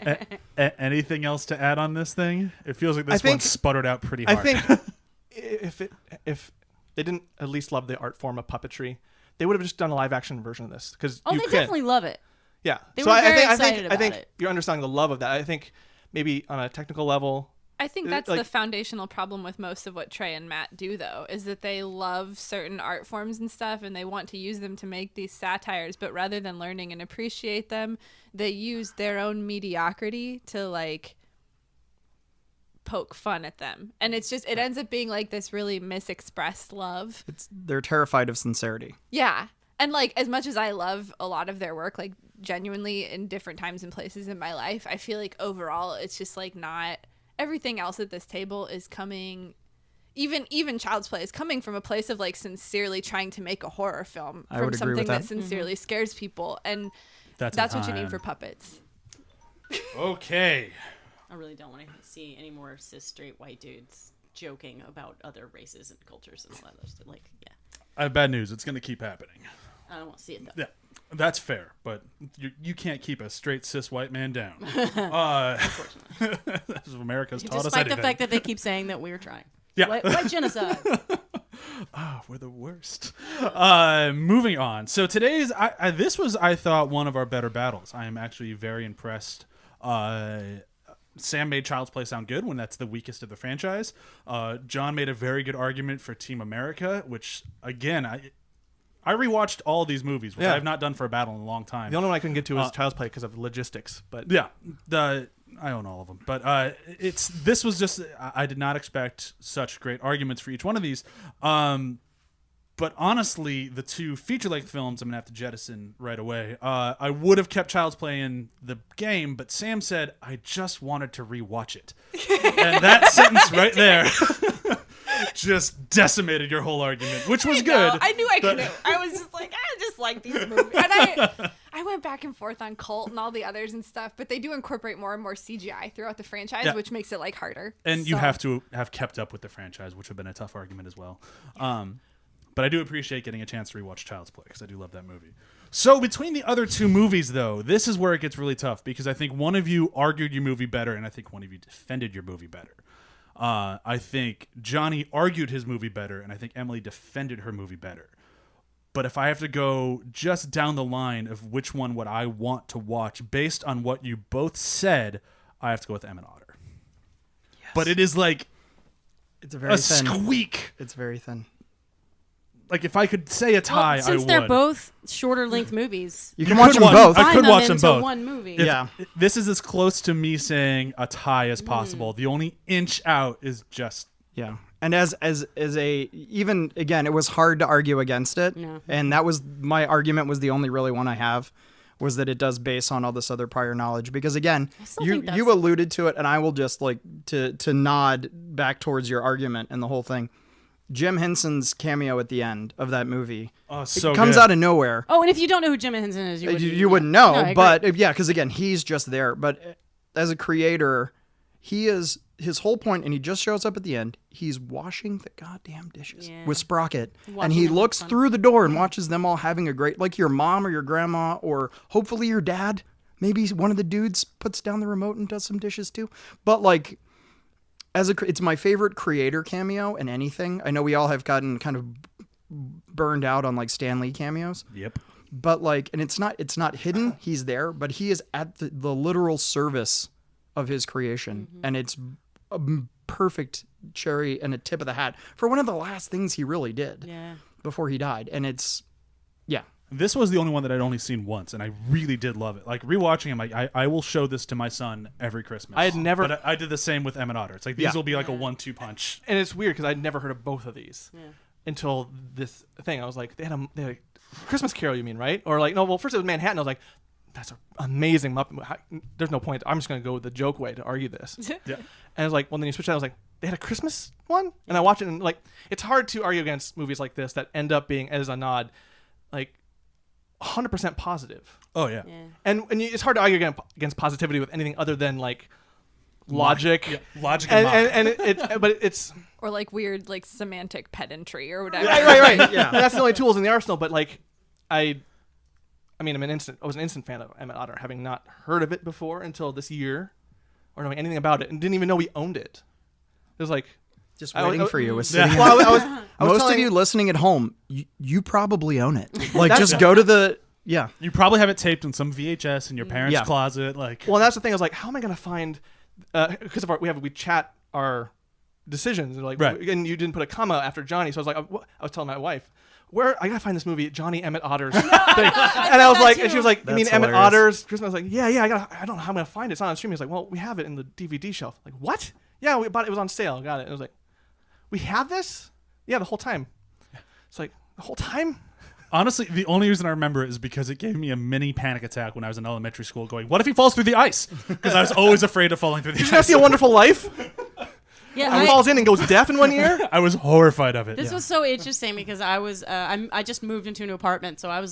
Speaker 1: Anything else to add on this thing? It feels like this
Speaker 2: think-
Speaker 1: one sputtered out pretty
Speaker 2: I
Speaker 1: hard.
Speaker 2: think if they didn't at least love the art form of puppetry, they would have just done a live action version of this. Because
Speaker 3: they definitely love it.
Speaker 2: Yeah.
Speaker 3: They
Speaker 2: so
Speaker 3: were
Speaker 2: I
Speaker 3: very
Speaker 2: think
Speaker 3: excited
Speaker 2: I think
Speaker 3: about it.
Speaker 2: you're understanding the love of that. I think maybe on a technical level.
Speaker 4: I think that's
Speaker 2: Like-
Speaker 4: the foundational problem with most of what Trey and Matt do, though, is that they love certain art forms and stuff, and they want to use them to make these satires, but rather than learning and appreciate them, they use their own mediocrity to, like, poke fun at them. And it ends up being, like, this really misexpressed love.
Speaker 5: they're terrified of sincerity.
Speaker 4: Yeah. And, like, as much as I love a lot of their work, like, genuinely in different times and places in my life, I feel like overall it's just, like, not... Everything else at this table is coming, even Child's Play is coming from a place of, like, sincerely trying to make a horror film
Speaker 5: I
Speaker 4: from
Speaker 5: would agree with
Speaker 4: something that
Speaker 5: that.
Speaker 4: sincerely scares people, and
Speaker 1: That's
Speaker 4: what you
Speaker 1: time.
Speaker 4: need for puppets.
Speaker 1: Okay.
Speaker 3: I really don't want to see any more cis straight white dudes joking about other races and cultures and all that other stuff. Like, yeah,
Speaker 1: I have bad news. It's going to keep happening.
Speaker 3: I don't want to see it though.
Speaker 1: Yeah, that's fair, but you can't keep a straight cis white man down. That's what America's taught us
Speaker 3: Despite the
Speaker 1: anything.
Speaker 3: fact that they keep saying that we're trying.
Speaker 1: Yeah.
Speaker 3: White genocide.
Speaker 1: We're the worst. Moving on. So today's this was, I thought, one of our better battles. I am actually very impressed. Sam made Child's Play sound good when that's the weakest of the franchise. John made a very good argument for Team America, which, again, I rewatched all these movies, which
Speaker 2: Yeah.
Speaker 1: I have not done for a battle in a long time.
Speaker 2: The only one I couldn't get to was Child's Play because of logistics. But
Speaker 1: Yeah, I own all of them, but this was just, I did not expect such great arguments for each one of these. But honestly, the two feature-length films I'm gonna have to jettison right away. I would have kept Child's Play in the game, but Sam said I just wanted to rewatch it, and that sentence right there just decimated your whole argument, which was good.
Speaker 4: I knew I
Speaker 1: but-
Speaker 4: could. I was just like, I just like these movies. And I went back and forth on Cult and all the others and stuff, but they do incorporate more and more CGI throughout the franchise,
Speaker 1: Yeah.
Speaker 4: which makes it, like, harder.
Speaker 1: And you
Speaker 4: So-
Speaker 1: have to have kept up with the franchise, which would have been a tough argument as well. But I do appreciate getting a chance to rewatch Child's Play because I do love that movie. So between the other two movies, though, this is where it gets really tough because I think one of you argued your movie better and I think one of you defended your movie better. I think Johnny argued his movie better and I think Emily defended her movie better. But if I have to go just down the line of which one would I want to watch based on what you both said, I have to go with Em and Otter. Yes. But it is like...
Speaker 5: It's very
Speaker 1: a
Speaker 5: thin.
Speaker 1: squeak.
Speaker 5: It's very thin.
Speaker 1: Like if I could say a tie,
Speaker 3: Well,
Speaker 1: I would.
Speaker 3: since they're both shorter length movies,
Speaker 5: You can watch
Speaker 1: could
Speaker 5: them
Speaker 1: watch-
Speaker 5: both.
Speaker 1: I
Speaker 3: combine
Speaker 1: could
Speaker 3: them
Speaker 1: watch them
Speaker 3: into
Speaker 1: both.
Speaker 3: one movie.
Speaker 1: If-
Speaker 5: Yeah.
Speaker 1: This is as close to me saying a tie as possible. The only inch out is just.
Speaker 5: Yeah. And as a even again, it was hard to argue against it.
Speaker 3: Yeah.
Speaker 5: And that was my argument was the only really one I have was that it does base on all this other prior knowledge because again,
Speaker 3: still
Speaker 5: you
Speaker 3: think that's-
Speaker 5: you alluded to it and I will just like to nod back towards your argument and the whole thing. Jim Henson's cameo at the end of that movie
Speaker 1: Oh, so
Speaker 5: it comes
Speaker 1: good.
Speaker 5: out of nowhere.
Speaker 3: Oh, and if you don't know who Jim Henson is,
Speaker 5: You wouldn't know,
Speaker 3: No, I agree.
Speaker 5: but yeah, because again, he's just there. But as a creator, he is his whole point, and he just shows up at the end. He's washing the goddamn dishes
Speaker 3: Yeah.
Speaker 5: with Sprocket,
Speaker 3: Watching
Speaker 5: and he
Speaker 3: them
Speaker 5: looks
Speaker 3: have fun.
Speaker 5: through the door and watches them all having a great, like your mom or your grandma, or hopefully your dad. Maybe one of the dudes puts down the remote and does some dishes too. But like, it's my favorite creator cameo in anything. I know we all have gotten kind of burned out on like Stan Lee cameos.
Speaker 1: Yep.
Speaker 5: But like, and it's not hidden. He's there, but he is at the literal service of his creation, and it's a perfect cherry and a tip of the hat for one of the last things he really did
Speaker 3: Yeah.
Speaker 5: before he died. And it's, yeah,
Speaker 1: This was the only one that I'd only seen once, and I really did love it. Like rewatching him, I will show this to my son every Christmas.
Speaker 2: I had never-
Speaker 1: But I did the same with Emmett Otter. It's like these
Speaker 5: Yeah.
Speaker 1: will be like a 1-2 punch.
Speaker 2: And it's weird because I'd never heard of both of these
Speaker 3: Yeah.
Speaker 2: until this thing. I was like, they had a Christmas Carol, you mean, right? Or like, no, well, first it was Manhattan. I was like, that's an amazing Muppet. There's no point. I'm just going to go the joke way to argue this.
Speaker 1: Yeah.
Speaker 2: And I was like, well, then you switch that. I was like, they had a Christmas one? And I watched it, and like, it's hard to argue against movies like this that end up being, as a nod, like 100% positive.
Speaker 1: Oh yeah.
Speaker 3: Yeah.
Speaker 2: And it's hard to argue against positivity with anything other than like logic.
Speaker 1: Yeah, logic and mock.
Speaker 2: But it's
Speaker 4: Or like weird like semantic pedantry or whatever.
Speaker 2: right.
Speaker 5: Yeah.
Speaker 2: And that's the only tools in the arsenal. But like, I mean, I was an instant fan of Emmett Otter, having not heard of it before until this year, or knowing anything about it, and didn't even know we owned it. It was like,
Speaker 5: just
Speaker 2: I was-
Speaker 5: waiting for you. Was
Speaker 1: Yeah.
Speaker 5: sitting
Speaker 2: well, I was
Speaker 5: Most
Speaker 2: telling-
Speaker 5: of you listening at home, you probably own it. Like, just go to the
Speaker 1: You probably have it taped in some VHS in your parents'
Speaker 5: Yeah.
Speaker 1: closet. Like,
Speaker 2: Well, that's the thing. I was like, how am I going to find? Because of we chat our decisions, and like,
Speaker 1: Right.
Speaker 2: and you didn't put a comma after Johnny, so I was like, I was telling my wife, where I gotta find this movie, Johnny Emmett Otter's thing, and I was like, and she was like, you mean
Speaker 5: That's
Speaker 2: Emmett
Speaker 5: hilarious.
Speaker 2: Otter's Christmas? I was like, yeah, I don't know how I'm gonna find it. It's not on streaming. He's like, well, we have it in the DVD shelf. Like, what? Yeah, we bought it. It was on sale. Got it. And I was like, we have this? Yeah, the whole time. It's like the whole time.
Speaker 1: honestly, the only reason I remember it is because it gave me a mini panic attack when I was in elementary school going, what if he falls through the ice? Because I was always afraid of falling through the
Speaker 2: Did you not
Speaker 1: ice.
Speaker 2: see A Wonderful Life?
Speaker 3: Yeah.
Speaker 2: He falls in and goes deaf in 1 year.
Speaker 1: I was horrified of it.
Speaker 3: This was so interesting because I was I just moved into a new apartment, so I've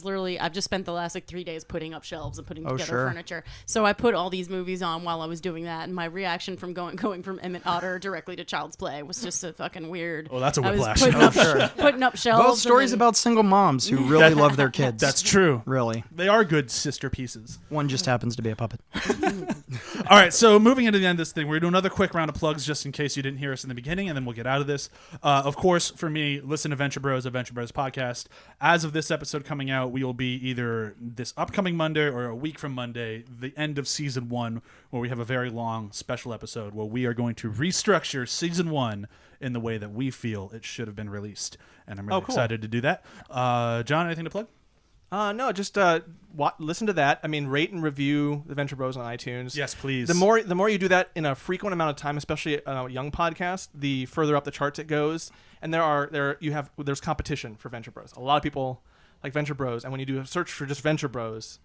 Speaker 3: just spent the last like 3 days putting up shelves and putting together
Speaker 5: sure.
Speaker 3: furniture. So I put all these movies on while I was doing that, and my reaction from going from Emmett Otter directly to Child's Play was just a fucking weird.
Speaker 1: Oh, that's a
Speaker 3: I was
Speaker 1: whiplash.
Speaker 3: putting up, putting up shelves.
Speaker 5: both
Speaker 3: and
Speaker 5: stories
Speaker 3: then-
Speaker 5: about single moms who really love their kids.
Speaker 1: That's true.
Speaker 5: Really.
Speaker 1: They are good sister pieces.
Speaker 5: One just happens to be a puppet.
Speaker 1: All right, so moving into the end of this thing, we're going to do another quick round of plugs just in case you didn't hear us in the beginning, and then we'll get out of this. Of course, for me, listen to Venture Bros, a Venture Bros podcast. As of this episode coming out, we will be either this upcoming Monday or a week from Monday, the end of season 1, where we have a very long special episode where we are going to restructure season 1 in the way that we feel it should have been released. And I'm really
Speaker 2: cool.
Speaker 1: excited to do that. John, anything to plug?
Speaker 2: No, just listen to that. I mean, rate and review the Venture Bros on iTunes.
Speaker 1: Yes, please.
Speaker 2: The more you do that in a frequent amount of time, especially on a young podcast, the further up the charts it goes. And there's competition for Venture Bros. A lot of people like Venture Bros, and when you do a search for just Venture Bros,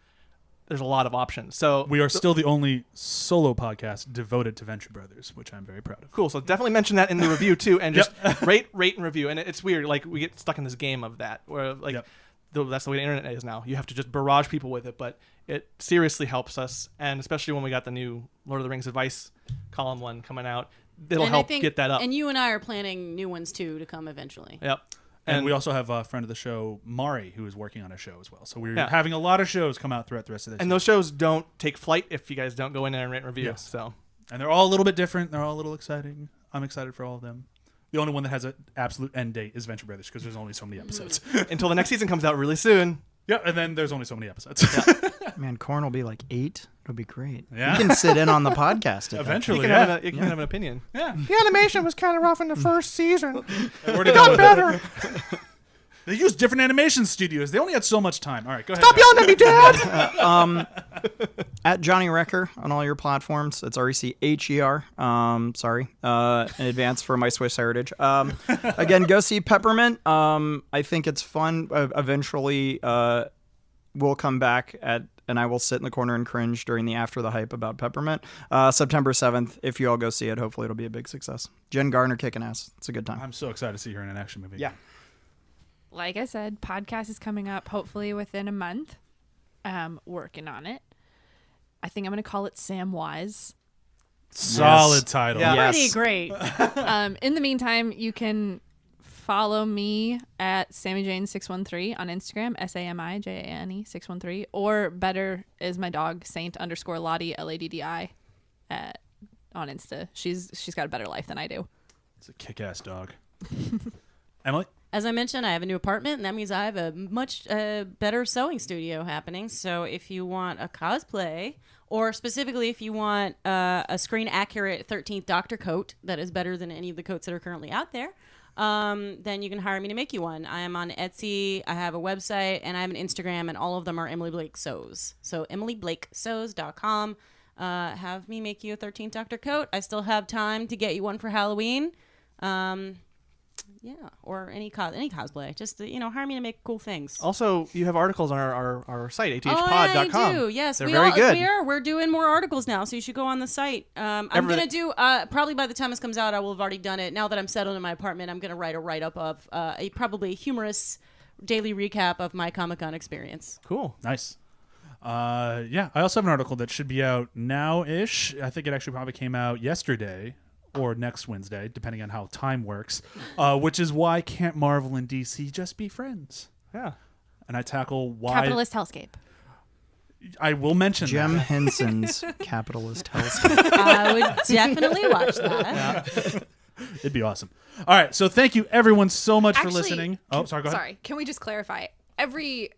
Speaker 2: there's a lot of options. So
Speaker 1: We are still the only solo podcast devoted to Venture Brothers, which I'm very proud of.
Speaker 2: cool. So definitely mention that in the review too, and just rate and review. And it's weird, like we get stuck in this game of that, where like.
Speaker 1: Yep.
Speaker 2: That's the way the internet is now. You have to just barrage people with it, but it seriously helps us, and especially when we got the new Lord of the Rings advice column one coming out, it'll
Speaker 3: And I
Speaker 2: help
Speaker 3: think-
Speaker 2: get that up.
Speaker 3: And you and I are planning new ones too to come eventually.
Speaker 2: Yep.
Speaker 1: And we also have a friend of the show, Mari, who is working on a show as well. So we're
Speaker 2: Yeah.
Speaker 1: having a lot of shows come out throughout the rest of this
Speaker 2: and
Speaker 1: year.
Speaker 2: those shows don't take flight if you guys don't go in there and rate and review.
Speaker 1: Yes.
Speaker 2: So
Speaker 1: And they're all a little bit different. They're all a little exciting. I'm excited for all of them. The only one that has an absolute end date is Venture Brothers because there's only so many episodes.
Speaker 2: until the next season comes out really soon.
Speaker 1: Yeah, and then there's only so many episodes.
Speaker 5: Man, Corn will be like 8. It'll be great.
Speaker 1: Yeah.
Speaker 5: You can sit in on the podcast.
Speaker 1: Eventually,
Speaker 2: You can,
Speaker 1: yeah.
Speaker 2: you can have an opinion.
Speaker 1: Yeah.
Speaker 2: The animation was kind of rough in the first season.
Speaker 1: Where to go
Speaker 2: Got
Speaker 1: with
Speaker 2: better.
Speaker 1: it? They use different animation studios. They only had so much time. All right, go ahead.
Speaker 2: Stop
Speaker 1: Matt.
Speaker 2: yelling at me, Dad.
Speaker 5: At Johnny Wrecker on all your platforms. It's RECHER. Sorry. In advance for my Swiss heritage. Again, go see Peppermint. I think it's fun. Eventually, we'll come back and I will sit in the corner and cringe during the After the Hype about Peppermint. September 7th. If you all go see it, hopefully it'll be a big success. Jen Garner kicking ass. It's a good time.
Speaker 1: I'm so excited to see her in an action movie.
Speaker 5: Yeah.
Speaker 4: Like I said, podcast is coming up hopefully within a month. Working on it. I think I'm going to call it Samwise.
Speaker 1: Solid
Speaker 5: Yes.
Speaker 1: title.
Speaker 2: Yeah.
Speaker 5: Yes.
Speaker 3: Pretty great.
Speaker 4: In the meantime, you can follow me at SammyJane613 on Instagram, SAMIJANE 613, or better is my dog Saint_Lottie LADDI on Insta. She's got a better life than I do.
Speaker 1: It's a kick-ass dog. Emily?
Speaker 3: As I mentioned, I have a new apartment, and that means I have a much better sewing studio happening. So if you want a cosplay, or specifically if you want a screen-accurate 13th Doctor coat that is better than any of the coats that are currently out there, then you can hire me to make you one. I am on Etsy, I have a website, and I have an Instagram, and all of them are Emily Blake Sews. So emilyblaksews.com. Have me make you a 13th Doctor coat. I still have time to get you one for Halloween. Yeah, or any cosplay. Just hire me to make cool things.
Speaker 2: Also, you have articles on our site,
Speaker 3: Oh,
Speaker 2: athpod.com.
Speaker 3: I do. Yes,
Speaker 2: They're very good.
Speaker 3: We're doing more articles now, so you should go on the site. I'm gonna do probably by the time this comes out, I will have already done it. Now that I'm settled in my apartment, I'm gonna write a write up of a probably humorous daily recap of my Comic-Con experience.
Speaker 2: Cool.
Speaker 1: Nice. Yeah, I also have an article that should be out now-ish. I think it actually probably came out yesterday or next Wednesday, depending on how time works, which is why can't Marvel and DC just be friends?
Speaker 2: Yeah.
Speaker 1: And I tackle why...
Speaker 4: Capitalist hellscape.
Speaker 1: I will mention
Speaker 5: Jem
Speaker 1: that.
Speaker 5: Henson's Capitalist Hellscape.
Speaker 3: I would definitely watch that.
Speaker 1: It'd be awesome. All right, so thank you everyone so much for
Speaker 4: Actually,
Speaker 1: listening. Oh, sorry, go ahead.
Speaker 4: Sorry, can we just clarify? Every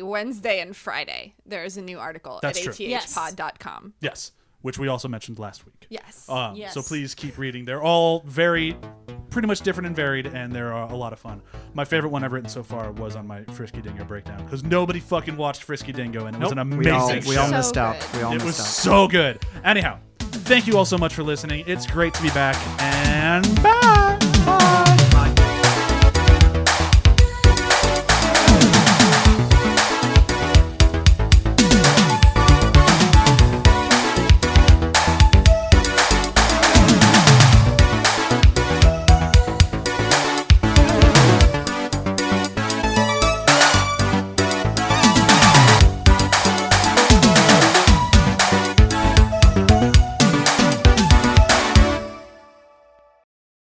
Speaker 4: Wednesday and Friday, there is a new article
Speaker 1: That's
Speaker 4: at
Speaker 1: true.
Speaker 4: athpod.com.
Speaker 1: Yes, which we also mentioned last week.
Speaker 4: Yes.
Speaker 3: Yes.
Speaker 1: So please keep reading. They're all pretty much different and varied, and they're a lot of fun. My favorite one I've written so far was on my Frisky Dingo breakdown, because nobody fucking watched Frisky Dingo, and it was an
Speaker 5: We all,
Speaker 1: amazing
Speaker 5: we all
Speaker 1: show.
Speaker 5: missed out.
Speaker 4: good.
Speaker 5: We all
Speaker 1: It
Speaker 5: missed
Speaker 1: was
Speaker 5: out.
Speaker 1: so good. Anyhow, thank you all so much for listening. It's great to be back, and bye.